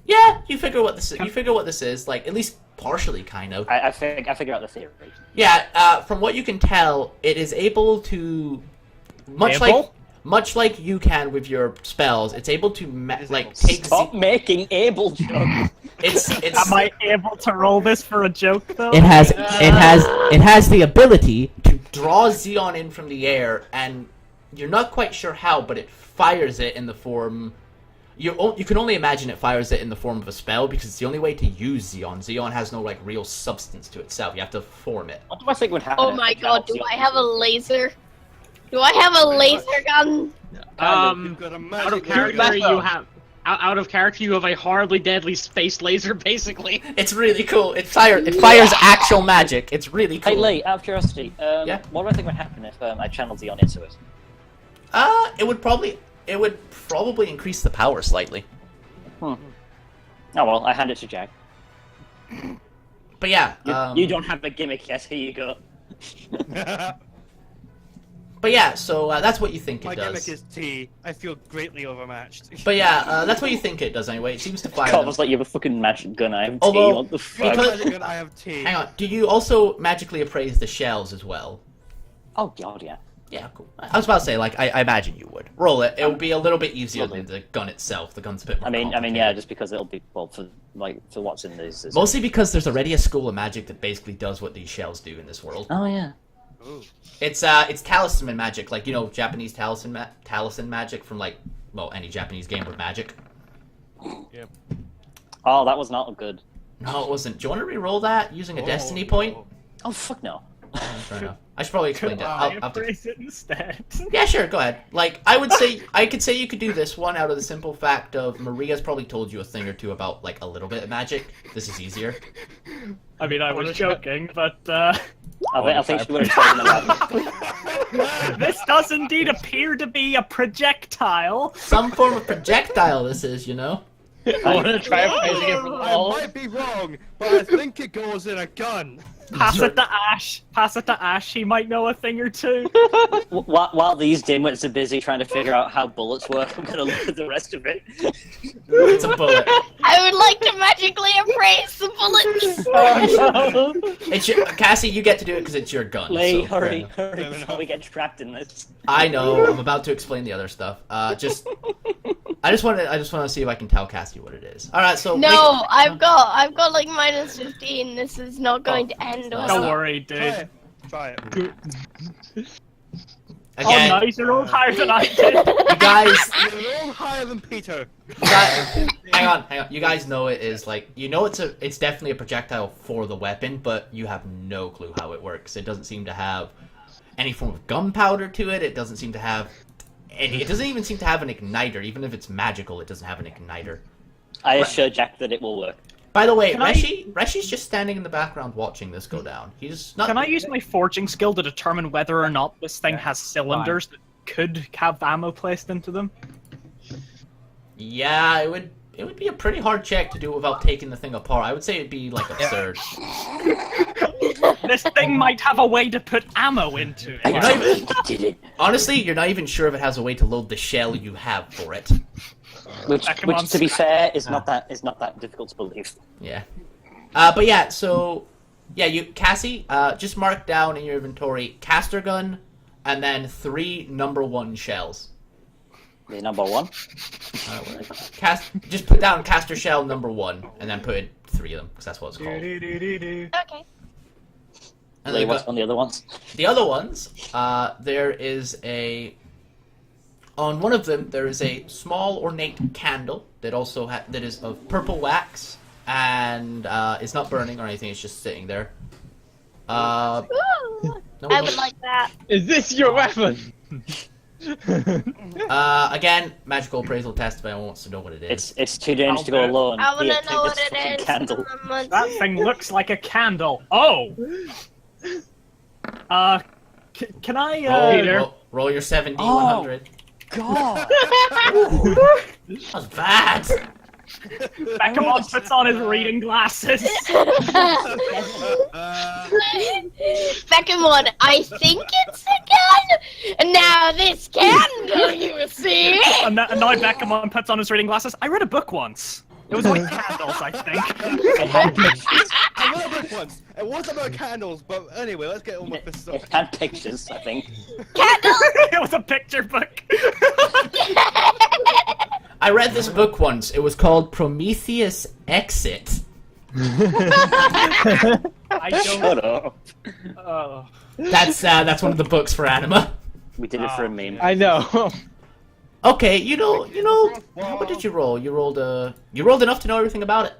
yeah, you figure what this is. You figure what this is, like at least partially, kind of. I figure out the theory. Yeah, from what you can tell, it is able to much like you can with your spells. It's able to take. Stop making able jokes. It's Am I able to roll this for a joke though? It has the ability to draw Zeon in from the air, and you're not quite sure how, but it fires it in the form. You can only imagine it fires it in the form of a spell because it's the only way to use Zeon. Zeon has no like real substance to itself. You have to form it. What do I think would happen? Oh if my I god, dropped do the I have a laser? Do I have a laser gun? You've got a out magic of character, weapon. out of character, you have a horribly deadly space laser, basically. It's really cool. It fires actual magic. It's really cool. Hey Lee, out of curiosity, Yeah? what do I think would happen if I channeled Zeon into it? It would probably increase the power slightly. Oh well, I hand it to Jack. But yeah, You don't have a gimmick yet. Here you go. But yeah, so that's what you think My it does. gimmick is tea. I feel greatly overmatched. But yeah, that's what you think it does anyway. It seems to fire God, them. was like you have a fucking magic gun. I have tea. Although, What the fuck? because- I have tea. Hang on, do you also magically appraise the shells as well? Oh god, yeah. Yeah, cool. I was about to say, like, I imagine you would. Roll it. It will be a little bit easier than the gun itself. The gun's a bit more I mean, complicated. yeah, just because it'll be for what's in these. Mostly because there's already a school of magic that basically does what these shells do in this world. Oh yeah. Ooh. It's talisman magic, like, you know, Japanese talisman magic from, like, well, any Japanese game with magic. Yep. Oh, that was not good. No, it wasn't. Do you want to re-roll that using a destiny point? Oh fuck no. Fair enough. I should probably explain Could that. I I'll have to... appraise it instead? Yeah, sure, go ahead. Like, I could say you could do this one out of the simple fact of Maria's probably told you a thing or two about, like, a little bit of magic. This is easier. I mean, I was joking, but I think she would have told him about this does indeed appear to be a projectile. Some form of projectile this is, you know? I want to try appraising it from I all. might be wrong, but I think it goes in a gun. Pass it to Ash. Pass it to Ash. He might know a thing or two. While these dimwits are busy trying to figure out how bullets work, I'm gonna look at the rest of it. It's a bullet. I would like to magically appraise the bullets. It's your, Cassie, you get to do it because it's your gun. Lee, so fair hurry, enough. hurry, Fair before we get trapped in this. I know. I'm about to explain the other stuff. I just want to see if I can tell Cassie what it is. All right, so No, I've got like minus 15. This is not going to end no, well. it's Don't not. worry, Try dude. it. Try it. Again, Oh, nice. You're all higher than I did. you guys, You're all higher than Peter. hang on. You guys know it is like, you know, it's definitely a projectile for the weapon, but you have no clue how it works. It doesn't seem to have any form of gunpowder to it. It doesn't seem to have any. It doesn't even seem to have an igniter. Even if it's magical, it doesn't have an igniter. I assure Jack that it will work. By the way, Can I- Reshi's just standing in the background watching this go down. He's not. Can I use my forging skill to determine whether or not this thing has cylinders that could have ammo placed into them? Yeah, it would be a pretty hard check to do without taking the thing apart. I would say it'd be like absurd. This thing might have a way to put ammo into it. You're not even, Did it? honestly, you're not even sure if it has a way to load the shell you have for it. Which, Come on, to be fair, is not that difficult to believe. Yeah. But yeah, so yeah, Cassie, just mark down in your inventory caster gun and then 3 number 1 shells. The number one. Just put down caster shell number 1 and then put in 3 of them because that's what it's called. Okay. And Lee, then what's on the other ones? the other ones, there is on one of them there is a small ornate candle that also that is of purple wax and it's not burning or anything. It's just sitting there. Ooh, No, I no. would like that. Is this your weapon? Again, magical appraisal test if anyone wants to know what it is. It's too dangerous to go alone. I want Here, to take know this what it fucking is. Candle. That thing looks like a candle. Oh! Can I, Peter? Roll your 7D100. God! That was bad. Beckamon puts on his reading glasses. Beckamon, I think it's a gun. And now this candle, you see. And now Beckamon puts on his reading glasses. I read a book once. It was like candles, I think. It had pictures. I read a book once. It was about candles, but anyway, let's get on with this stuff. It had pictures, I think. Candle. It was a picture book. I read this book once. It was called Prometheus Exit. I don't. Shut up. Oh. That's one of the books for Anima. We did it for a meme. I know. Okay, you know. What did you roll? You rolled enough to know everything about it.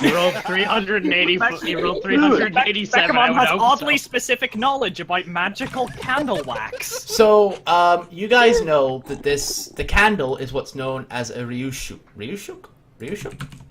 You rolled 380. You rolled 387. Pokemon has I would hope oddly so. specific knowledge about magical candle wax. So, you guys know that the candle is what's known as a Ryushuk. Ryushuk?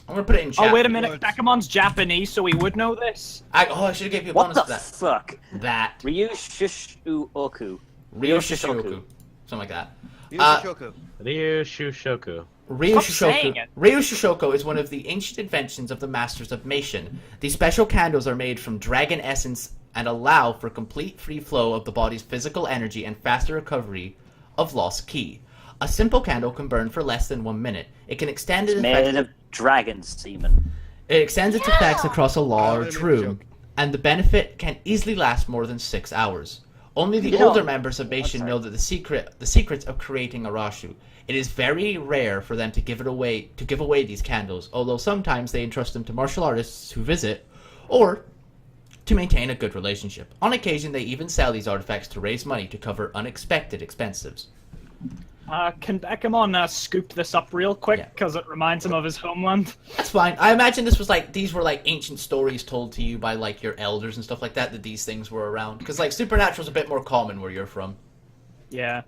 I'm gonna put it in chat. Oh, wait a minute. Pekomon's Japanese, so he would know this. I should have gave you a What bonus the for that. fuck? That. Ryushishuoku. Ryushushoku. Something like that. Ryushishoku. Ryu Shushoku. saying it. Ryushushoku is one of the ancient inventions of the Masters of Meishin. These special candles are made from dragon essence and allow for complete free flow of the body's physical energy and faster recovery of lost ki. A simple candle can burn for less than 1 minute. It can extend its Made effects. of dragon semen. It extends its effects across a large make a room, joke. and the benefit can easily last more than 6 hours. Only the You know- older members of Meishin know that the secrets of creating a Rashu. It is very rare for them to give away these candles, although sometimes they entrust them to martial artists who visit, or to maintain a good relationship. On occasion, they even sell these artifacts to raise money to cover unexpected expenses. Can Pokemon scoop this up real quick, Yeah. because it reminds him of his homeland? That's fine. I imagine these were like ancient stories told to you by like your elders and stuff like that these things were around. Because like Supernatural's a bit more common where you're from. Yeah.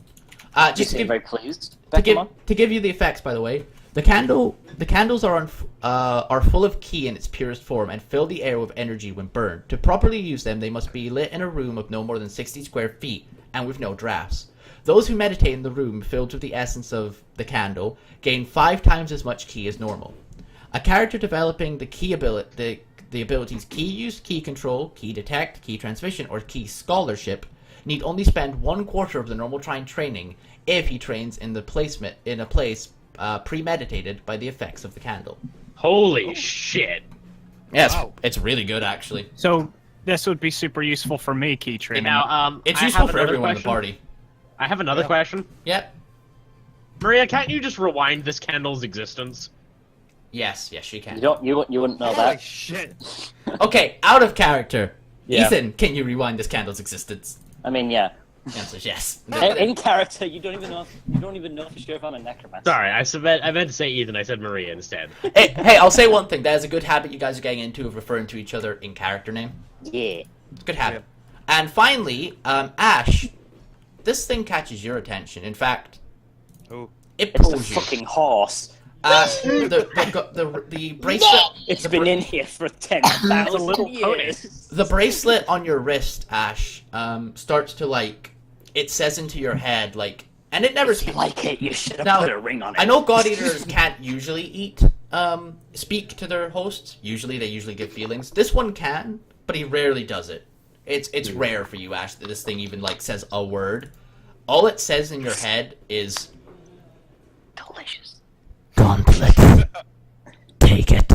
You Just to seem give, very pleased. to Pokemon. give you the effects, by the way, the candles are full of ki in its purest form and fill the air with energy when burned. To properly use them, they must be lit in a room of no more than 60 square feet and with no drafts. Those who meditate in the room filled with the essence of the candle gain 5 times as much ki as normal. A character developing the ki ability, the abilities ki use, ki control, ki detect, ki transmission, or ki scholarship need only spend 1/4 of the normal training if he trains in a place premeditated by the effects of the candle. Holy shit. Yes, Wow. it's really good actually. So this would be super useful for me, key training. Now, It's I useful have for another everyone in the question. party. I have another question. Yep. Maria, can't you just rewind this candle's existence? Yes, she can. You wouldn't know Holy that. shit. Okay, out of character. Yeah. Ethan, can you rewind this candle's existence? I mean, yeah. The answer is yes. In character, you don't even know for sure if I'm a necromancer. Sorry, I meant to say Ethan. I said Maria instead. Hey, I'll say one thing. That is a good habit you guys are getting into of referring to each other in character name. Yeah. It's a good habit. And finally, Ash, this thing catches your attention. In fact, Oh. it It's the pulls you. fucking horse. The bracelet, It's been in here for 10,000 little pony. years. the bracelet on your wrist, Ash, starts to like. It says into your head like, and it never If you speaks. like it, you should have Now, put a ring on it. I know God Eaters can't usually speak to their hosts. Usually, they give feelings. This one can, but he rarely does it. It's rare for you, Ash, that this thing even like says a word. All it says in your head is Delicious. gauntlet. Take it.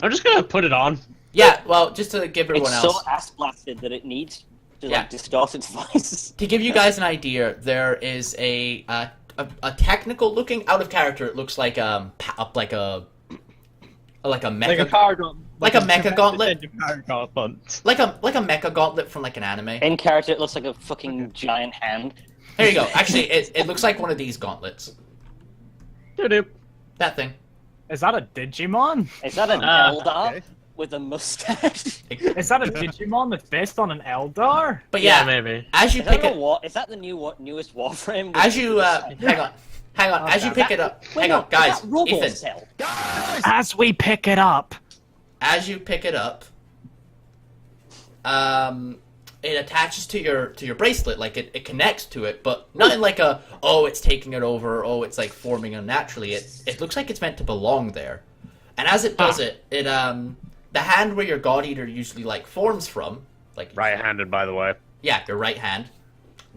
I'm just gonna put it on. Yeah, well, just to give everyone It's else. so ass blasted that it needs to Yeah. like distort its voice. To give you guys an idea, there is a technical looking out of character. It looks like a mecha, like a mecha gauntlet, like a mecha gauntlet from like an anime. In character, it looks like a fucking giant hand. There you go. Actually, it looks like one of these gauntlets. Doo-doo. That thing. Is that a Digimon? Is that an Eldar okay. with a mustache? Is that a Digimon that's based on an Eldar? But yeah, maybe. as you Is that, pick it, is that the newest Warframe? as you hang on, as you pick it up, hang on, guys, Ethan, Cell? As we pick it up. as you pick it up, it attaches to your bracelet, like it connects to it, but not in like a it's taking it over, it's like forming unnaturally. It looks like it's meant to belong there, and as it does it the hand where your God Eater usually like forms from, like Right-handed, by the way. yeah, your right hand,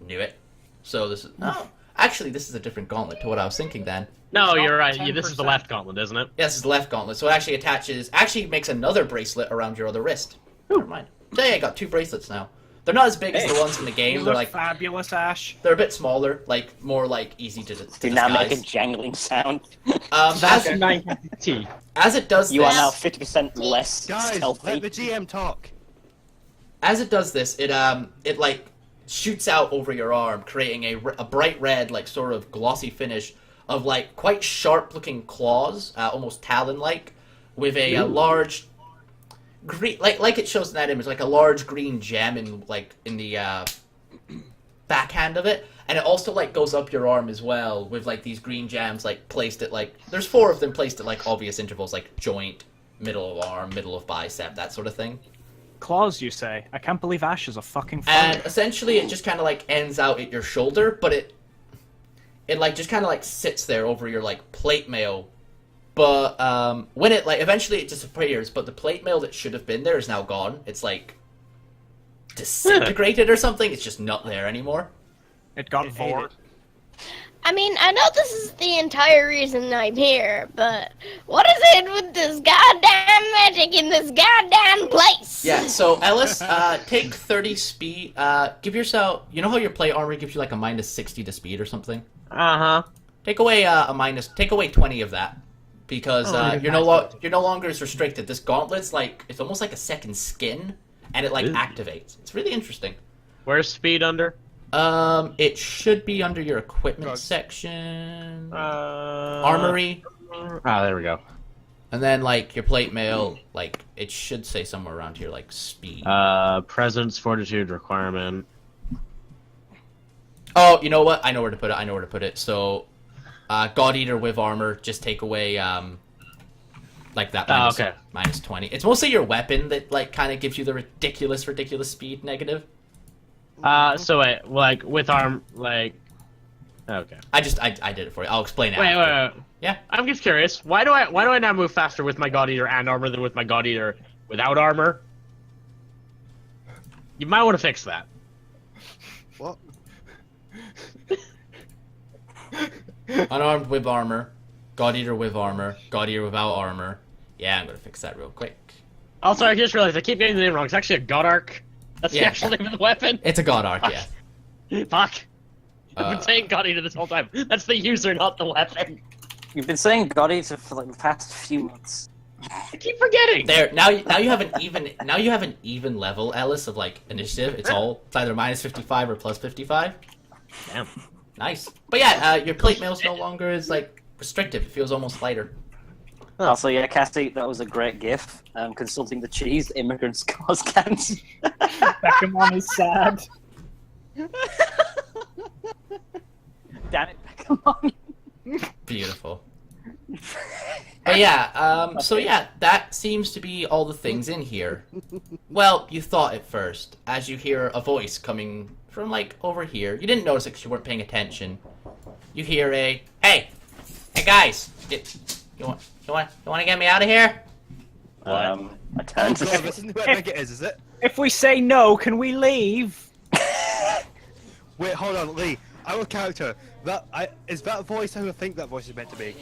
knew it. So this is actually this is a different gauntlet to what I was thinking then. No, It's you're not right. This is the 10%. left gauntlet, isn't it? Yeah, this is the left gauntlet, so it actually makes another bracelet around your other wrist. Never mind. Today I got 2 bracelets now. They're not as big as the ones in the You game. They're look like fabulous, Ash. they're a bit smaller, like more like easy to Do not make a disguise. jangling sound. As it does You are this, now 50% less Guys, stealthy. let the GM talk. as it does this, it like shoots out over your arm, creating a bright red, like sort of glossy finish of like quite sharp looking claws, almost talon like, with a large green, like it shows in that image, like a large green gem in the backhand of it, and it also like goes up your arm as well with like these green gems like placed at like there's 4 of them placed at like obvious intervals, like joint, middle of arm, middle of bicep, that sort of thing. Claws, you say? I can't believe Ash is a fucking And essentially it just kind of like ends out at your shoulder, but it like just kind of like sits there over your like plate mail. But when it like eventually it disappears, but the plate mail that should have been there is now gone. It's like disintegrated or something. It's just not there anymore. It got vored. I mean, I know this is the entire reason I'm here, but what is it with this goddamn magic in this goddamn place? Yeah, so Ellis, take 30 speed. Give yourself. You know how your plate armor gives you like a minus 60 to speed or something? Take away Take away 20 of that, because you're no longer as restricted. This gauntlet's like it's almost like a second skin, and it like activates. It's really interesting. Where's speed under? It should be under your equipment section. Armory. Ah, there we go. And then, like, your plate mail, like, it should say somewhere around here, like, speed. Presence, fortitude, requirement. Oh, you know what? I know where to put it. So, God Eater with armor, just take away, like that minus 20. It's mostly your weapon that, like, kind of gives you the ridiculous speed negative. So wait, like with arm, like, okay. I did it for you. I'll explain it. Wait. Yeah. I'm just curious. Why do I now move faster with my God Eater and armor than with my God Eater without armor? You might want to fix that. What? Unarmed with armor, God Eater with armor, God Eater without armor. Yeah, I'm gonna fix that real quick. Also, I just realized I keep getting the name wrong. It's actually a God Arc. That's the actual name of the weapon. It's a God Arc, yeah. Fuck. I've been saying God Eater this whole time. That's the user, not the weapon. You've been saying God Eater for like the past few months. I keep forgetting. There, now you have an even level, Ellis, of like initiative. It's either minus 55 or plus 55. Damn. Nice. But yeah, your plate mail's no longer as like restrictive. It feels almost lighter. Also, yeah, Cassie, that was a great gif. Consulting the cheese, immigrants cause cancer. Pokemon is sad. Damn it, Pokemon. Beautiful. But yeah, so yeah, that seems to be all the things in here. Well, you thought at first, as you hear a voice coming from like over here. You didn't notice it because you weren't paying attention. You hear a, hey guys, you want to get me out of here? I turn to God, this isn't who I think it is it? If we say no, can we leave? Wait, hold on, Lee. Our character, is that voice who I think that voice is meant to be?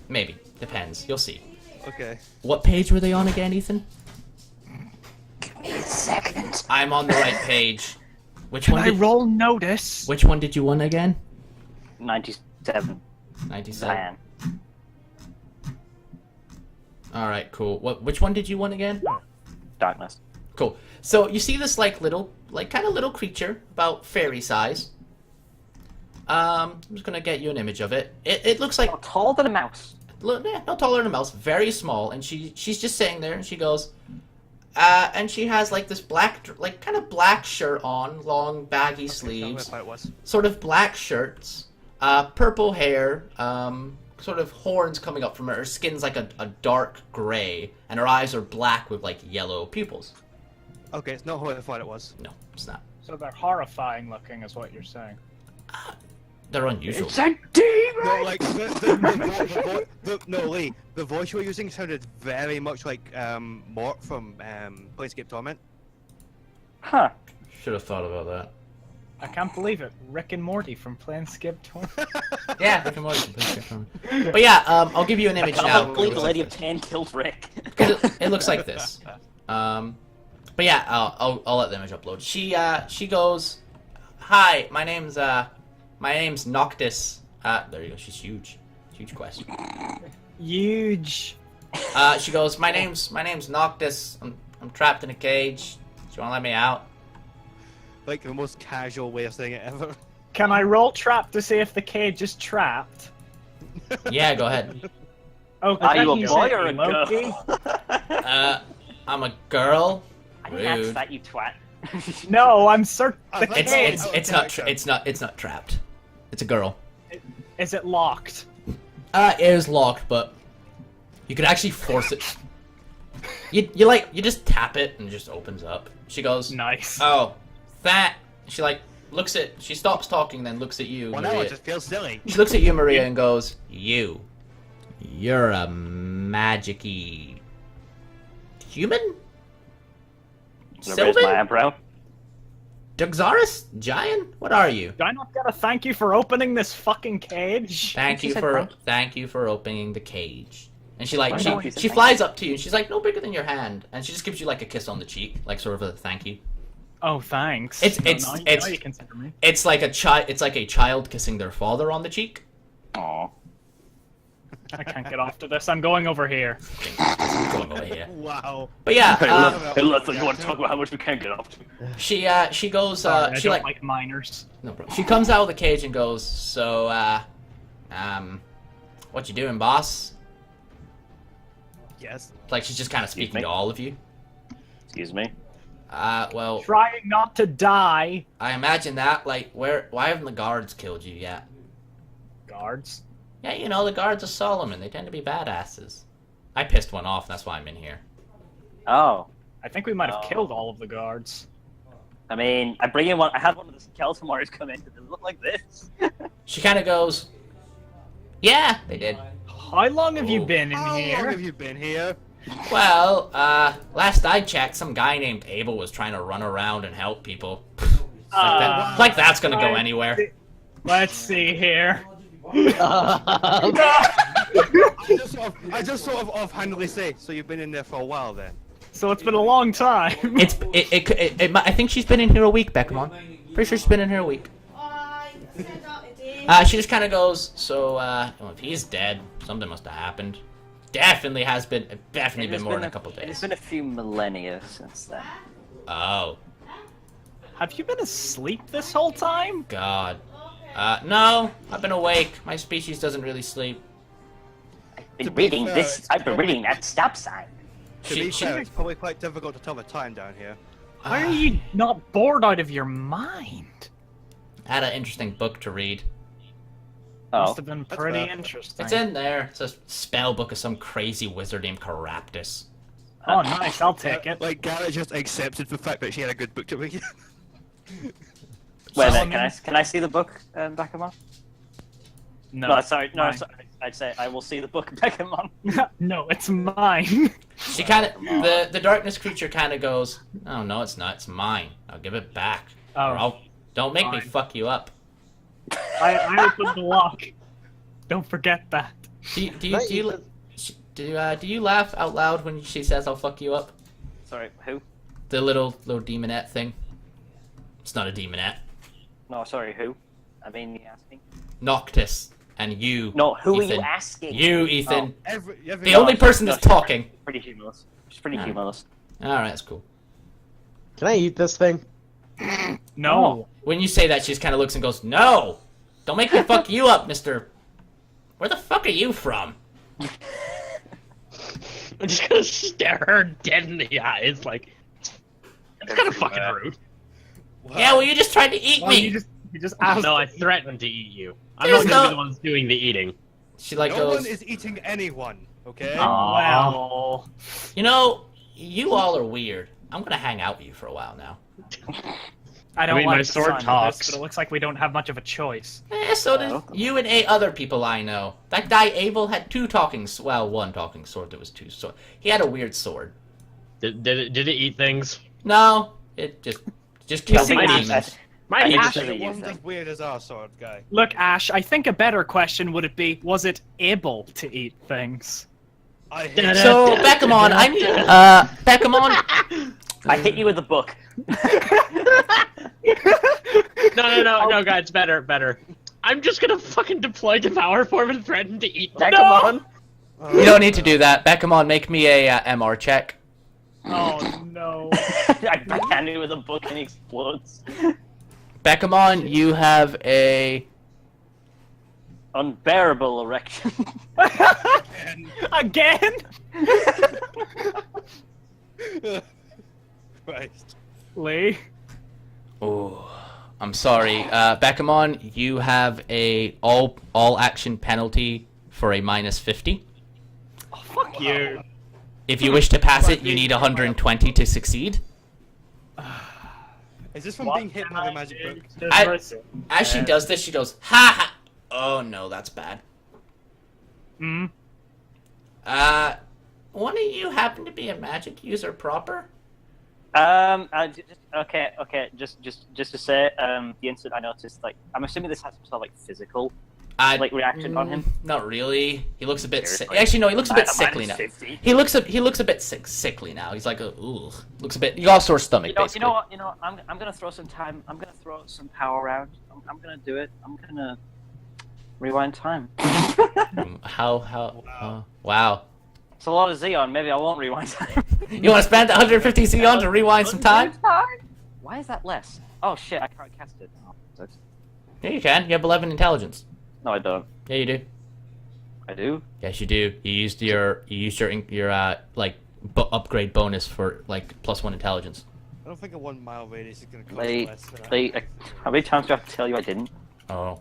Maybe. Depends. You'll see. Okay. What page were they on again, Ethan? Give me a second. I'm on the right page. Which Can one? I roll notice? Which one did you want again? 97. 97. Diane. All right, cool. Which one did you want again? Darkness. Cool. So you see this like kind of little creature about fairy size. I'm just gonna get you an image of it. It looks like Taller than a mouse. no taller than a mouse, very small, and she's just sitting there, and she goes, and she has like this black, like kind of black shirt on, long baggy sleeves, sort of black shirts, purple hair, sort of horns coming up from her. Her skin's like a dark gray, and her eyes are black with like yellow pupils. Okay, it's not who I thought it was. No, it's not. So they're horrifying looking, is what you're saying. They're unusual. It's a demon! No, like no, Lee. The voice you were using sounded very much like Mort from Planescape Torment. Huh. Should have thought about that. I can't believe it. Rick and Morty from Planescape Torment. Yeah, Rick and Morty from Planescape Torment. But yeah, I'll give you an image I now. can't believe the Lady of Pain killed Rick. It looks like this. But yeah, I'll let the image upload. She goes, "Hi, my name's Noctis." There you go. She's huge. Huge quest. Huge. She goes, my name's Noctis. I'm trapped in a cage. Do you want to let me out? Like the most casual way of saying it ever. Can I roll trap to see if the cage is trapped? Yeah, go ahead. Oh, Are you a thank boy or a Loki. girl? I'm a girl. I didn't ask Rude. that, you twat. No, I'm certain. It's not trapped. It's a girl. Is it locked? It is locked, but you could actually force it. You just tap it and it just opens up. She goes, Nice. "Oh, that." She looks at. She stops talking, then looks at you. Well, Maria. now it just feels silly. She looks at you, Maria, and goes, You're a magic-y human? Raise Sylvan? my eyebrow. Duxaris? Giant? What are you? Did I not get a thank you for opening this fucking cage? Thank She you said for thank opening the cage. And she Why not? She she said flies up to you and she's like no bigger than your hand, and she just gives you like a kiss on the cheek, like sort of a thank you. Oh, thanks. It's now you consider me. It's like a child kissing their father on the cheek. Aw. I can't get off to this. I'm going over here. Going over here. Wow. But yeah, Hey, listen, you want to talk about how much we can't get up to? she goes Sorry, I she don't like minors. no problem. She comes out of the cage and goes, so what you doing, boss? Yes. Like she's just kind of speaking me? to all of you. Excuse me? Well, Trying not to die. I imagine that. Like, why haven't the guards killed you yet? Guards. Yeah, you know, the guards of Solomon. They tend to be badasses. I pissed one off. That's why I'm in here. Oh. I think we might have Oh. killed all of the guards. I mean, I bring in one. I had one of the skeleton warriors come in. Did it look like this? She kind of goes, yeah, they did. How long have you been in How long here? have you been here? Well, last I checked, some guy named Abel was trying to run around and help people. Like that's gonna go anywhere. Let's see here. I just sort of offhandedly say, so you've been in there for a while then? So it's been a long time. I think she's been in here a week, Beckmon. Pretty sure she's been in here a week. She just kind of goes, so, if he's dead, something must have happened. Definitely been more than a couple days. It's been a few millennia since then. Oh, Have you been asleep this whole time? God. No, I've been awake. My species doesn't really sleep. I've To been be reading fair, this. it's I've been reading that stop sign. To be fair, it's probably quite difficult to tell the time down here. How are you not bored out of your mind? I had an interesting book to read. Must Oh. have been That's pretty fair. interesting. It's in there. It's a spell book of some crazy wizard named Caraptus. Oh, nice. I'll take it. Like, Garrett just accepted the fact that she had a good book to read. Wait a Solomon? minute, can I see the book, Beckermon? No, No, sorry, no, mine. sorry. I'd say I will see the book, Beckermon. No, it's mine. She kind of the darkness creature kind of goes, "Oh no, it's not. It's mine. I'll give it back. Oh. Or don't make me Fine. fuck you up." I opened the lock. Don't forget that. Do you laugh out loud when she says "I'll fuck you up"? Sorry, who? The little demonette thing. It's not a demonette. No, sorry, who? I mean, you asking? Noctis and you. No, who Ethan. are you asking? You, Ethan. Every The only person No, that's she's talking. Pretty humorless. She's pretty Alright. humorless. All right, that's cool. Can I eat this thing? No. When you say that, she just kind of looks and goes, "No, don't make me fuck you up, Mister. Where the fuck are you from?" I'm just gonna stare her dead in the eyes, like that's kind of fucking rude. Yeah, well, you just tried to eat Well, me. you just asked. No, I threatened to eat you. I'm There's not gonna no- be the one that's doing the eating. She like no goes, one is eating anyone, okay? Well, "You know, you all are weird. I'm gonna hang out with you for a while now." I don't I mean, like my the sword sound of talks. this, but it looks like we don't have much of a choice. So did you and 8 other people I know. That guy Abel had one talking sword that was 2 swords. He had a weird sword. Did it eat things? No, it just killed see, the Ash, demons. Might eat Ash- things. It you wasn't think? as weird as our sword guy. Look, Ash, I think a better question would it be, was it able to eat things? I hate So Beckamon, I need Beckamon. I hit you with a book. No, guys, better. I'm just gonna fucking deploy Devour Form and threaten to eat them. Beckermon. You don't need to do that. Beckamon, make me a MR check. Oh no. I backhand him with a book and he explodes. Beckamon, you have a unbearable erection. Again? Christ. Lee? Oh, I'm sorry. Beckamon, you have a all action penalty for a -50. Oh, fuck you. If you wish to pass it, you need 120 to succeed. Is this from What being hit can by the I magic do book? to I- verse it? As she does this, she goes, "Ha ha!" Oh no, that's bad. Hmm? One of you happen to be a magic user proper? Just to say, the instant I noticed, like, I'm assuming this has some sort of, like, physical, I like, reaction on him. Not really. He looks a bit sick. Seriously? Actually, no. He looks a bit A sickly now. -50. He looks a bit sickly now. He's like, ooh, looks a bit. You got a sore stomach, You know basically. what? I'm gonna throw some time. I'm gonna throw some power around. I'm gonna do it. I'm gonna rewind time. Wow. It's a lot of Zeon. Maybe I won't rewind time. You want to spend 150 Zeon to rewind some time? Why is that less? Oh shit! I can't cast it. Oh, sucks. Yeah, you can. You have 11 intelligence. No, I don't. Yeah, you do. I do. Yes, you do. You used your like upgrade bonus for like +1 intelligence. I don't think a 1 mile radius is gonna cost Like, less than that. how many times do I have to tell you I didn't? Oh,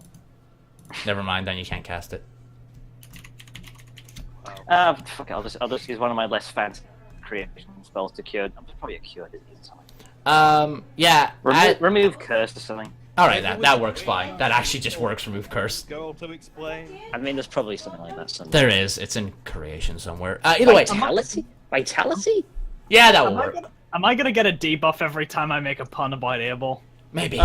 never mind. Then you can't cast it. Fuck it. I'll just use one of my less fancy creation spells to cure. I'm probably a cure disease or something. Yeah. Remove curse or something. All right, that works fine. That actually just works. Remove curse. Go to explain. I mean, there's probably something like that somewhere. There is. It's in creation somewhere. Either way. Vitality? Vitality? Yeah, that will work. Am I gonna get a debuff every time I make a pun about Abel? Maybe.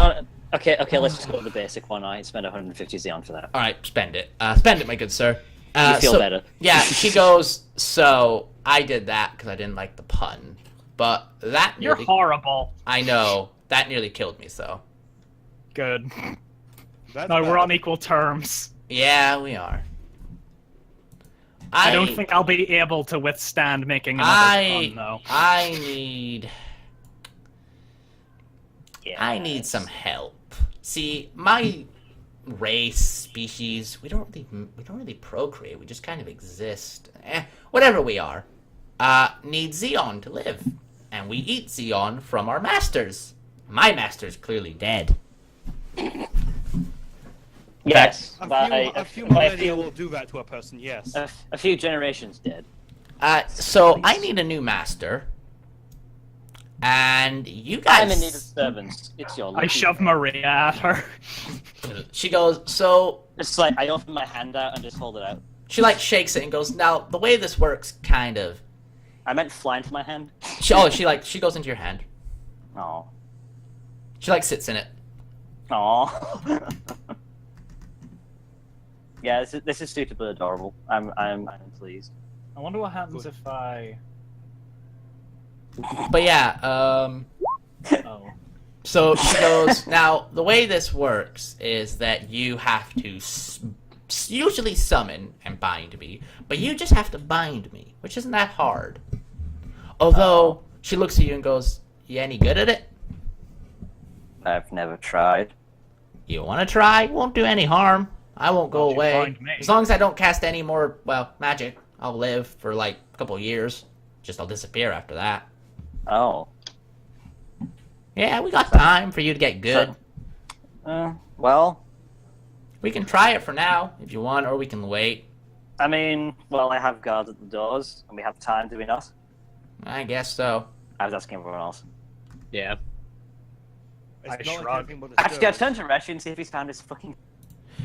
Okay, let's just go with the basic one. I spend 150 Zeon for that. All right, spend it. Spend it, my good sir. You feel better. Yeah, she goes, so I did that because I didn't like the pun. But that You're nearly, horrible. I know. That nearly killed me, so. Good. That's No, we're bad. on equal terms. Yeah, we are. I don't think I'll be able to withstand making another pun, though. I need... Yeah. I need some help. See, my race, species, we don't really procreate. We just kind of exist. Whatever we are, need Zeon to live, and we eat Zeon from our masters. My master's clearly dead. Yes, A few millennia will do that to a person, yes. a few generations dead. So I need a new master, and you guys. I'm in need of servants. It's your. I lucky shove day. Maria at her. She goes. So It's like I open my hand out and just hold it out. she like shakes it and goes. Now the way this works, kind of. I meant fly into my hand. She goes into your hand. Oh. She like sits in it. Oh. Yeah, this is suitably adorable. I'm pleased. I wonder what happens if I... But yeah, Oh. so she goes, now, the way this works is that you have to usually summon and bind me, but you just have to bind me, which isn't that hard. Although, she looks at you and goes, you any good at it? I've never tried. You want to try? Won't do any harm. I won't go Won't you away. bind me? As long as I don't cast any more, well, magic, I'll live for like a couple of years. Just I'll disappear after that. Oh. Yeah, we got time for you to get good. Well, We can try it for now, if you want, or we can wait. I mean, well, I have guards at the doors, and we have time, do we not? I guess so. I was asking everyone else. Yeah. It's I not like shrug. anything but a Actually, I stir. turned to Reshi and see if he's found his fucking...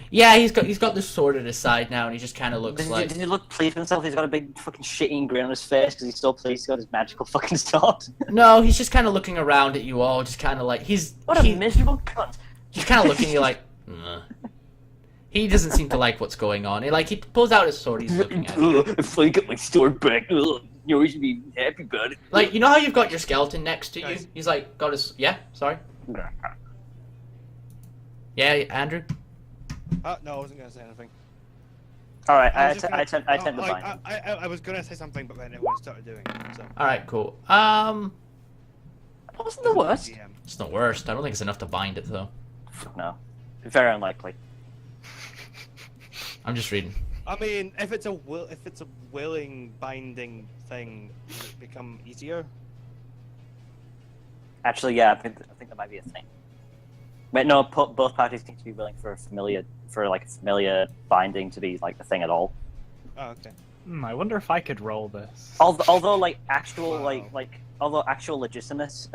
Yeah, he's got this sword at his side now, and he just kind of looks like... Did he look pleased with himself? He's got a big fucking shitting grin on his face because he's so pleased he's got his magical fucking sword. No, he's just kind of looking around at you all, just kind of like What a miserable cunt. He's kind of looking at you like, He doesn't seem to like what's going on. He pulls out his sword. He's looking at it. If I get my sword back, you always be happy about it. Like, you know how you've got your skeleton next to you? Guys. He's like, got his... Yeah, sorry. Yeah, Andrew? No, I wasn't going to say anything. Alright, I was just gonna- tend to oh, bind him. I was going to say something, but then everyone started doing it, so. Alright, cool. That wasn't the worst. GM. It's the worst. I don't think it's enough to bind it, though. No. Very unlikely. I'm just reading. I mean, if it's a willing binding thing, does it become easier? Actually, yeah, I think that might be a thing. Wait, no, both parties need to be willing for a familiar binding to be like a thing at all. Oh, okay. I wonder if I could roll this. Although like actual Wow. although actual legitimate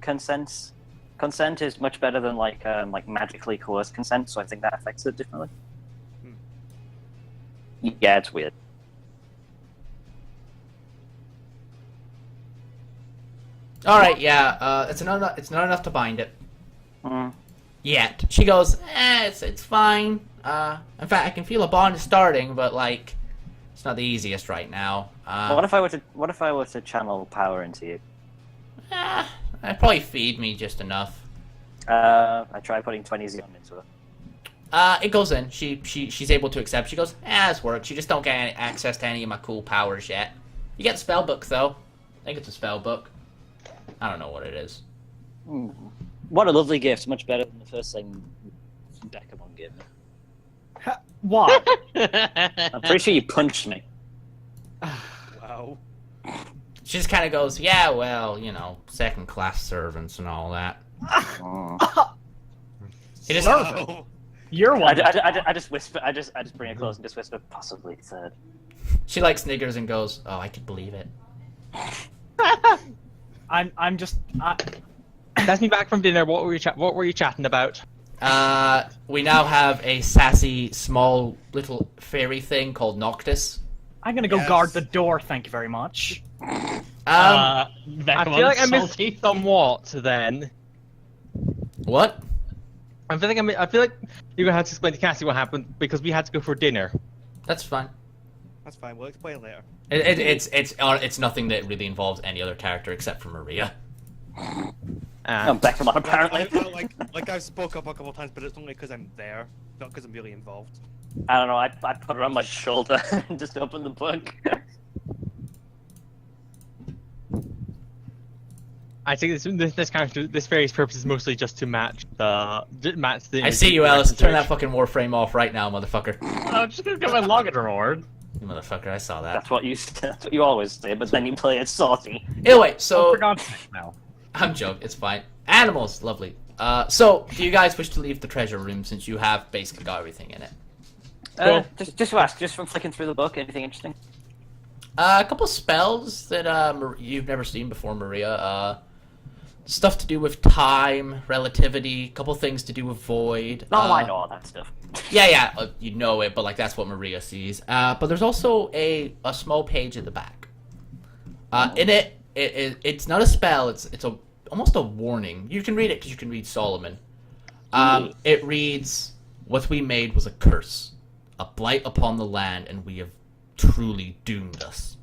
consent is much better than like magically coerced consent, so I think that affects it differently. Yeah, it's weird. All right, yeah, it's not enough to bind it Mm. yet. She goes, it's fine. In fact, I can feel a bond starting, but like, it's not the easiest right now. Well, what if I were to channel power into you? It'd probably feed me just enough. I try putting 20 Zeon into her. It goes in. She's able to accept. She goes, this works. You just don't get any access to any of my cool powers yet. You get the spell book though. I think it's a spell book. I don't know what it is. What a lovely gift! Much better than the first thing Decamon gave me. What? I'm pretty sure you punched me. Wow. She just kind of goes, yeah, well, you know, second-class servants and all that. It is. Wow. You're one. I just whisper. I just bring it close and just whisper, possibly third. She like sniggers and goes, oh, I could believe it. I'm just. That's me back from dinner. What were you chatting about? We now have a sassy, small, little fairy thing called Noctis. I'm gonna go guard the door. Thank you very much. I feel like I missed somewhat. Then What? I feel like you're gonna have to explain to Cassie what happened because we had to go for dinner. That's fine. That's fine. We'll explain later. It's nothing that really involves any other character except for Maria. I'm Decamon, apparently. Like I've spoke up a couple times, but it's only because I'm there, not because I'm really involved. I don't know. I put her on my shoulder and just open the book. I think this fairy's purpose is mostly just to match the I see you, Alice. Turn that fucking Warframe off right now, motherfucker. I'm just gonna get my login reward. You motherfucker, I saw that. That's what you always say, but then you play it saucy. Anyway, so Forgot now. I'm joking. It's fine. Animals, lovely. So do you guys wish to leave the treasure room since you have basically got everything in it? Just to ask, just from flicking through the book, anything interesting? A couple spells that you've never seen before, Maria. Stuff to do with time, relativity, a couple things to do with void. No, I know all that stuff. Yeah, you know it, but like that's what Maria sees. But there's also a small page at the back. In it's not a spell. It's almost a warning. You can read it because you can read Solomon. It reads, "What we made was a curse, a blight upon the land, and we have truly doomed us.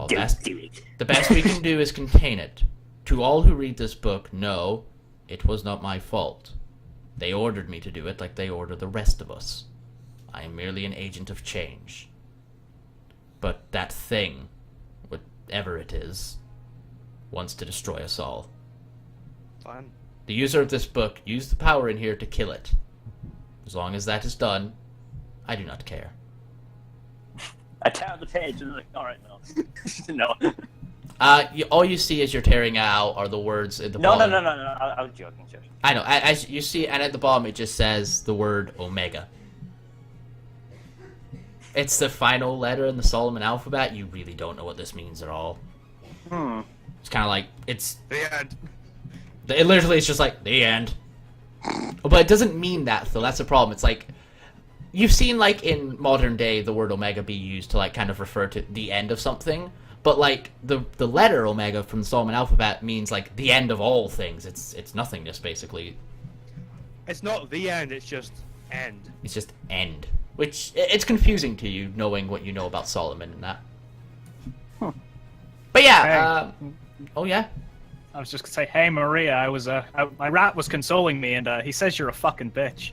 The best we can do is contain it. To all who read this book, know it was not my fault. They ordered me to do it like they order the rest of us. I am merely an agent of change. But that thing, whatever it is, wants to destroy us all. Fine. The user of this book used the power in here to kill it. As long as that is done, I do not care." I tear the page and I'm like, alright, no. No. All you see as you're tearing out are the words at the No, bottom. no. I was joking. I know. As you see, and at the bottom it just says the word Omega. It's the final letter in the Solomon alphabet. You really don't know what this means at all. It's kind of like it's. The end. It literally is just like the end. But it doesn't mean that, though. That's the problem. It's like you've seen, like in modern day, the word Omega be used to like kind of refer to the end of something. But like the letter Omega from the Solomon alphabet means like the end of all things. It's nothingness basically. It's not the end. It's just end. It's just end, which it's confusing to you knowing what you know about Solomon and that. But yeah, oh yeah. I was just gonna say, hey Maria, my rat was consoling me, and he says you're a fucking bitch.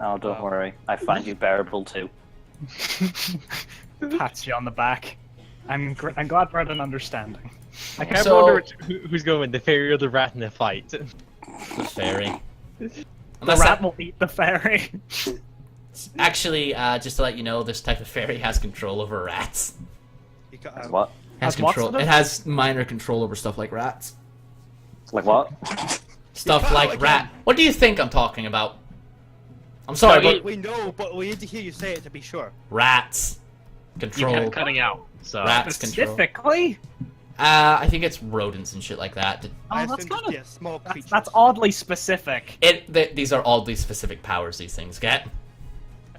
Oh, don't worry. I find you bearable too. Pats you on the back. I'm glad we're at an understanding. I kind of wonder who's going to win, the fairy or the rat in the fight. The fairy. The rat will eat the fairy. Actually, just to let you know, this type of fairy has control over rats. You got, As what? Has Has what control. sort of? It has minor control over stuff like rats. Like what? Stuff can't like again. rat. What do you think I'm talking about? I'm sorry, No, but We know, but we need to hear you say it to be sure. rats. You Control. kept cutting out. So Rats control. Specifically? I think it's rodents and shit like that. I Oh, that's assumed kind of... yeah, small creatures. That's oddly specific. These are oddly specific powers these things get.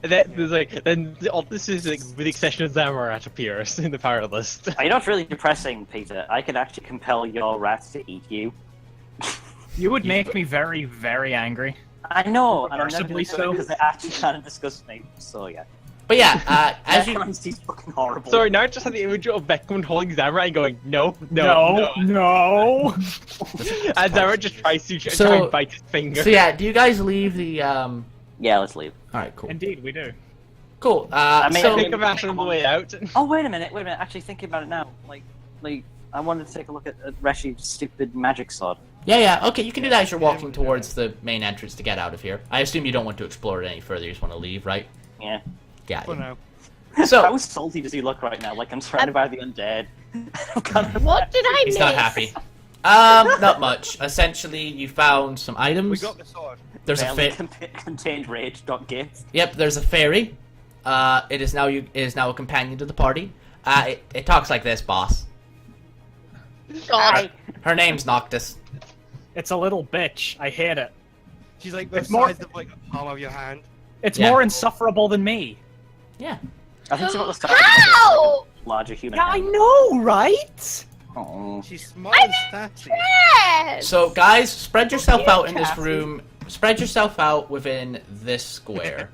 There's like then all this is like with the exception of Zamarat appears in the power list. You know what's really depressing, Peter? I could actually compel your rats to eat you. You would make me very, very angry. I know, and I'm never Reversibly gonna do it so. because they actually kind of disgust me. So yeah. But yeah, as you He's fucking horrible. Sorry, now I just had the image of Beckman holding Zamarat and going, no. No. And Zamarat just tries to try So- and bite his finger. so yeah, do you guys leave the Yeah, let's leave. All right, cool. Indeed, we do. Cool. I mean, So I Think of Ash on the way out. Oh wait a minute. Actually, thinking about it now, like, I wanted to take a look at Reshi's stupid magic sword. yeah, okay, you can do that as you're walking towards the main entrance to get out of here. I assume you don't want to explore it any further. You just want to leave, right? Yeah. Yeah. For now. How So salty does he look right now? Like I'm surrounded by the undead. I'm kind of What did I he's miss? not happy. Not much. Essentially, you found some We its. got the sword. There's a barely fa- contained rage.gif. Yep, there's a fairy. It is now a companion to the party. It talks like this, boss. God. Her name's Noctis. It's a little bitch. I hate it. She's like the It's more- size of like the palm of your hand. It's Yeah. more insufferable than me. Yeah. I think she's about the size How? of a larger human. Yeah, I hand. know, right? Oh. She's small and statty. Yes. So, guys, spread yourself Yeah, out in this Cassie. room. Spread yourself out within this square.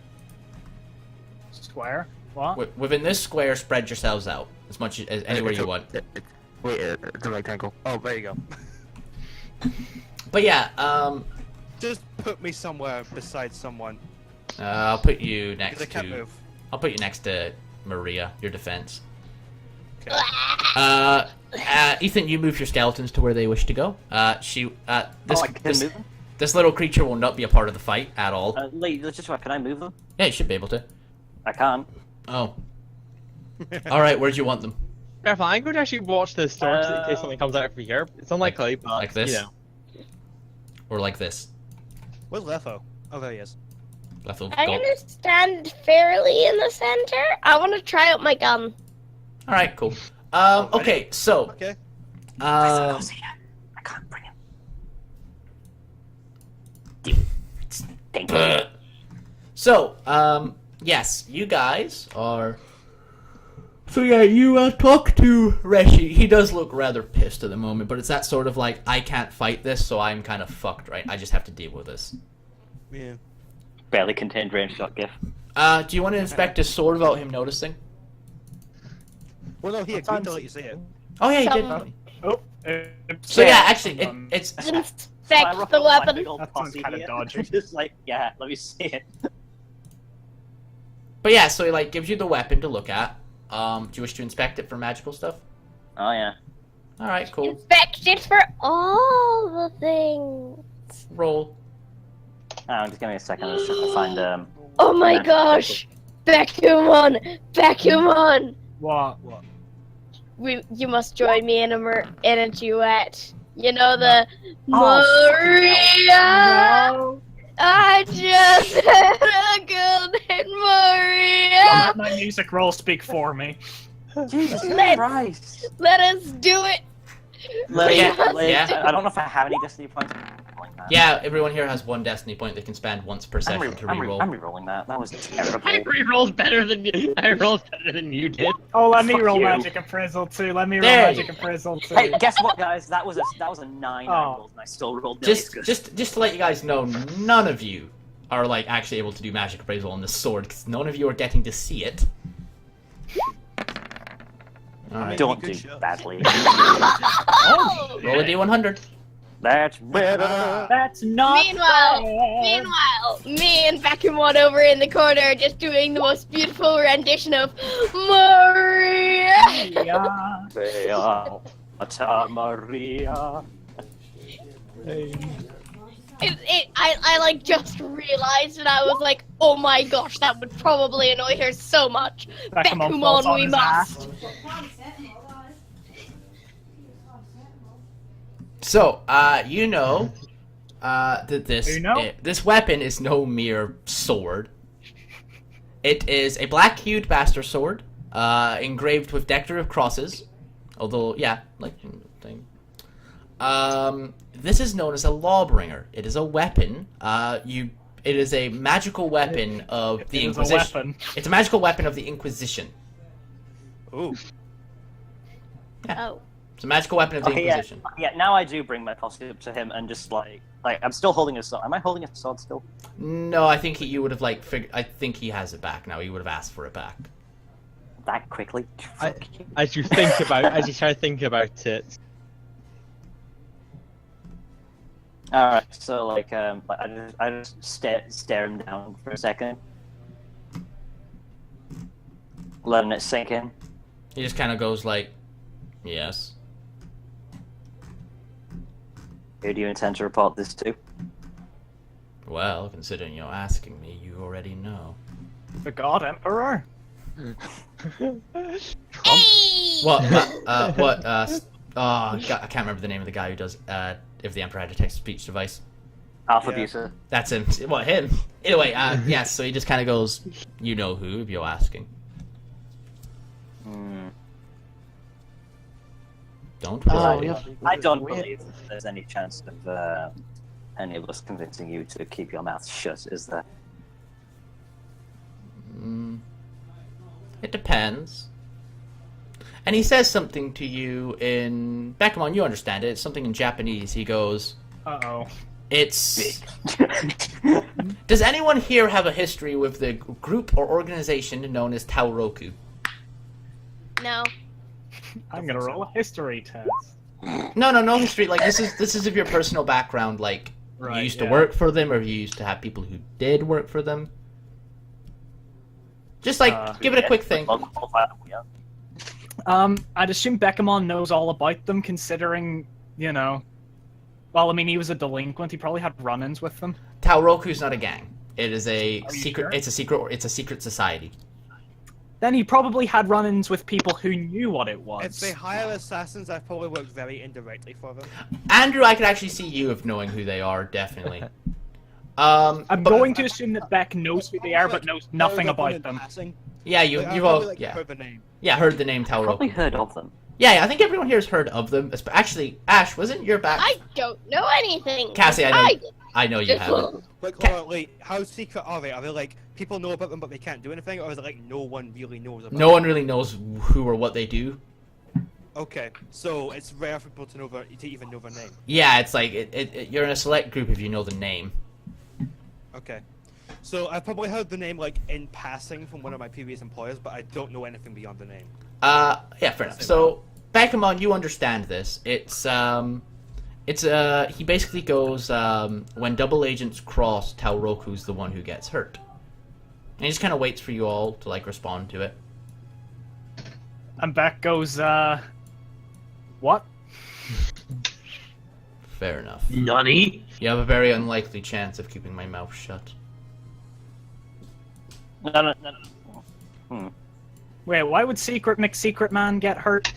Square? What? Within this square, spread yourselves out as much as anywhere you want. Wait, it's a rectangle. Oh, there you go. But yeah, Just put me somewhere beside someone. I'll put you Because next I can't to. move. I'll put you next to Maria, your defense. Okay. Ethan, you move your skeletons to where they wish to go. This I can this, move them? this little creature will not be a part of the fight at all. Lee, just what? Can I move them? Yeah, you should be able to. I can't. Oh. All right, where'd you want them? Careful, I'm going to actually watch the storm in case something comes out from here. It's unlikely, but Like this? you know. Or like this? Where's Letho? Oh, there he is. Left I'm gonna stand fairly in the center. I want to try out my gun. All right, cool. Alrighty. Okay, so Okay. I can't bring him. So, yes, you guys are. So yeah, you talk to Reshi. He does look rather pissed at the moment, but it's that sort of like, I can't fight this, so I'm kind of fucked, right? I just have to deal with this. Yeah. Barely contained range.gif. Do you want to inspect his sword without him noticing? Well, no, he agreed to let you see it. Oh yeah, he Some- did. So yeah, actually, it's Inspect the weapon. That sounds kinda dodgy. Just like, yeah, let me see it. But yeah, so he like gives you the weapon to look at. Do you wish to inspect it for magical stuff? Oh yeah. All right, cool. Inspect it for all the things. Roll. Just give me a second. I was trying to find Oh my magic gosh! Vacuum on! Vacuum on! What? You must join me in a duet. You know the Oh, Maria. No. I just had a girl named Maria. Let my music roll speak for me. Jesus Let's- Christ. Let us do it. Yeah, I don't know if I have any destiny points. Yeah, everyone here has one destiny point they can spend once per session to reroll. I'm re-rolling that. That was terrible. I rolled better than you. I rolled better than you did. Oh, let me Fuck roll you. Magic Appraisal too. Let me roll There Magic you- Appraisal too. Hey, guess what, guys? That was a 9 I Oh. rolled, and I still rolled nearly as good. Just to let you guys know, none of you are like actually able to do magic appraisal on this sword because none of you are getting to see it. All right, Don't Good do shot. badly. Oh. roll a d100. That's better. That's not Meanwhile, fair. Meanwhile, me and Vacuum One over in the corner just doing the most beautiful rendition of Maria. Yeah. Maria. I like just realized, and I was like, oh my gosh, that would probably annoy her so much. Bekumon falls Bekumon, on we his must. So, you know that this weapon is no mere sword. It is a black-hued bastard sword, engraved with decorative crosses. Although, yeah, like thing. This is known as a lawbringer. It is a weapon. It is a magical weapon of the Inquisition. It's a magical weapon of the Inquisition. Ooh. Yeah. Oh. It's a magical weapon of the Inquisition. Yeah, now I do bring my posse up to him and just like I'm still holding a sword. Am I holding a sword still? No, I think you would have I think he has it back now. He would have asked for it back. That quickly? As you try to think about it. Alright, so like I just stare him down for a second. Letting it sink in. He just kind of goes like, yes. Who do you intend to report this to? Well, considering you're asking me, you already know. The God Emperor? Hey! What? I can't remember the name of the guy who does. If the Emperor had a text-to-speech device. Alpha Yeah. abuser. That's him. What, him? Anyway, yes. So he just kind of goes, you know who, if you're asking. Don't worry. I don't believe that there's any chance of any of us convincing you to keep your mouth shut, is there? It depends. And he says something to you in... Beckmon, you understand it. It's something in Japanese. He goes... Uh-oh. It's... Does anyone here have a history with the group or organization known as Tauroku? No. I'm gonna roll a history test. No history. Like, this is of your personal background. Like, Right, you used to yeah. work for them, or you used to have people who did work for them. Just, like, give it a quick think. I'd assume Bekumon knows all about them, considering, you know... Well, I mean, he was a delinquent. He probably had run-ins with them. Tauroku's not a gang. It is a Are you secret. sure? It's a secret society. Then he probably had run-ins with people who knew what it was. If they hire assassins, I've probably worked very indirectly for them. Andrew, I could actually see you of knowing who they are, definitely. I'm going to assume that Beck knows who they are, but knows nothing about them. Yeah, you've all heard the name. heard the name Probably Tauroku. heard of them. Yeah, I think everyone here has heard of them. Actually, Ash, wasn't your back? I don't know anything. Cassie, I know you haven't. Like, hold on, wait, how secret are they? Are they like, people know about them but they can't do anything? Or is it like, no one really knows about them? No one really knows who or what they do. Okay, so it's rare for people to know to even know their name. Yeah, it's like, you're in a select group if you know the name. Okay. So I've probably heard the name like in passing from one of my previous employers, but I don't know anything beyond the name. Yeah, fair enough. So, Beckmon, you understand this. He basically goes, when double agents cross, Tauroku's the one who gets hurt. And he just kind of waits for you all to, like, respond to it. And Beck goes, what? Fair enough. Nani? You have a very unlikely chance of keeping my mouth shut. No. Wait, why would Secret McSecret Man get hurt?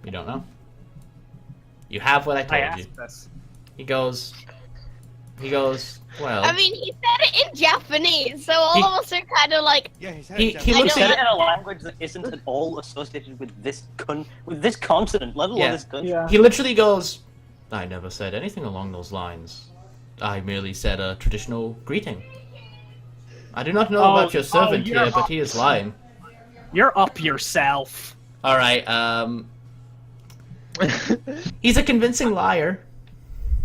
You don't know? You have what I I told you. asked this. He goes, well... I mean, he said it in Japanese, so all of us are kind of like, Yeah, he's He I looks know Said at it in a language that isn't at all associated with this continent, let alone this country. Yeah. He literally goes, I never said anything along those lines. I merely said a traditional greeting. I do not know about your servant you're here, but he is lying. You're up yourself. Alright, he's a convincing liar.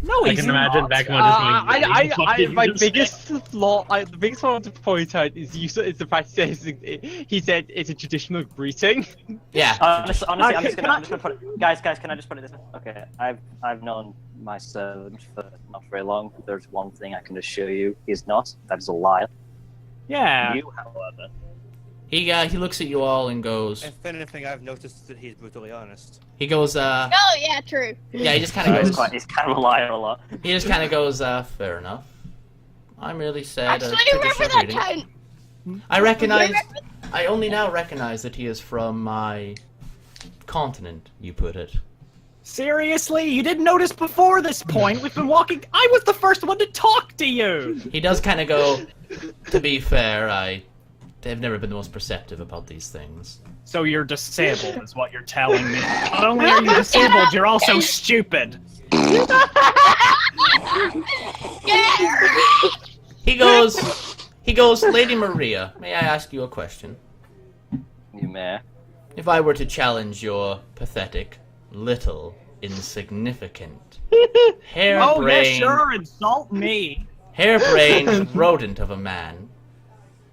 No, I he's can imagine not. Beckmon just like... My biggest flaw, the biggest one to point out is the fact that he said it's a traditional greeting. Yeah. Honestly, I'm just gonna put it. Guys, can I just put it this way? Okay, I've known my servant for not very long. There's one thing I can assure you, he's not. That is a lie. Yeah. You, however, He looks at you all and goes. If anything, I've noticed that he's brutally honest. He goes. Oh yeah, true. Yeah, he just kind of goes. He's kind of a liar a lot. He just kind of goes. Fair enough. I'm really sad. Actually, remember that time? I recognize. I only now recognize that he is from my continent. You put it. Seriously? You didn't notice before this point? We've been walking. I was the first one to talk to you! He does kind of go. To be fair, I have never been the most perceptive about these things. So you're disabled, is what you're telling me. Not only are you disabled, you're also stupid. He goes, Lady Maria, may I ask you a question? You may. If I were to challenge your pathetic, little, insignificant, harebrained... Oh, yeah, sure, insult me. Harebrained rodent of a man.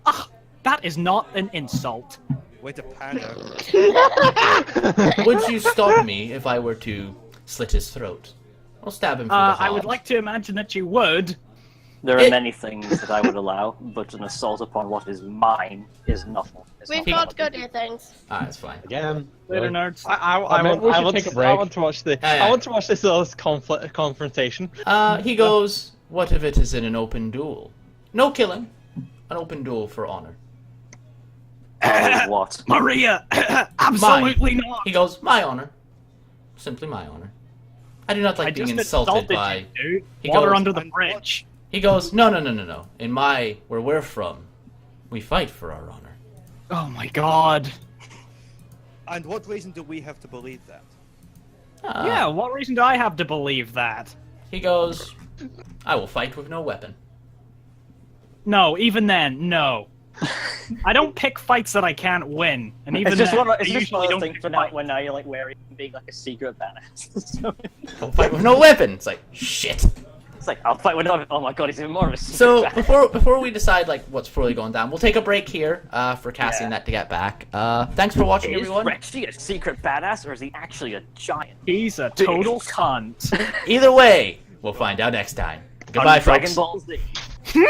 Ah, that is not an insult. Way to pander. Would you stop me if I were to slit his throat? Or stab him through the heart? I would like to imagine that you would. There are many things that I would allow, but an assault upon what is mine is nothing. We've got to go do things. Ah, that's fine. Again. Later, nerds. I want to watch this. I want to watch this little confrontation. He goes, what if it is in an open duel? No killing. An open duel for honor. What? Maria! Absolutely not! He goes, my honor. Simply my honor. I do not like being insulted by... You, dude. He Water goes, under the bridge. He goes, no. In where we're from, we fight for our honor. Oh my god. And what reason do we have to believe that? Yeah, what reason do I have to believe that? He goes, I will fight with no weapon. No, even then, no. I don't pick fights that I can't win, and even It's just then, one of I those usually don't things pick for now, fights. when now you're like wearing being like a secret badass. So, I'll fight with no weapon. It's like, shit. it's like I'll fight with no. Oh my god, he's even more of a secret So badass. before we decide like what's fully going down, we'll take a break here for Cassie and that to get back. Thanks for watching, Is everyone. Rexy a secret badass, or is he actually a giant? He's a total cunt. Either way, we'll find out next time. Goodbye, Dragon folks. Ball Z.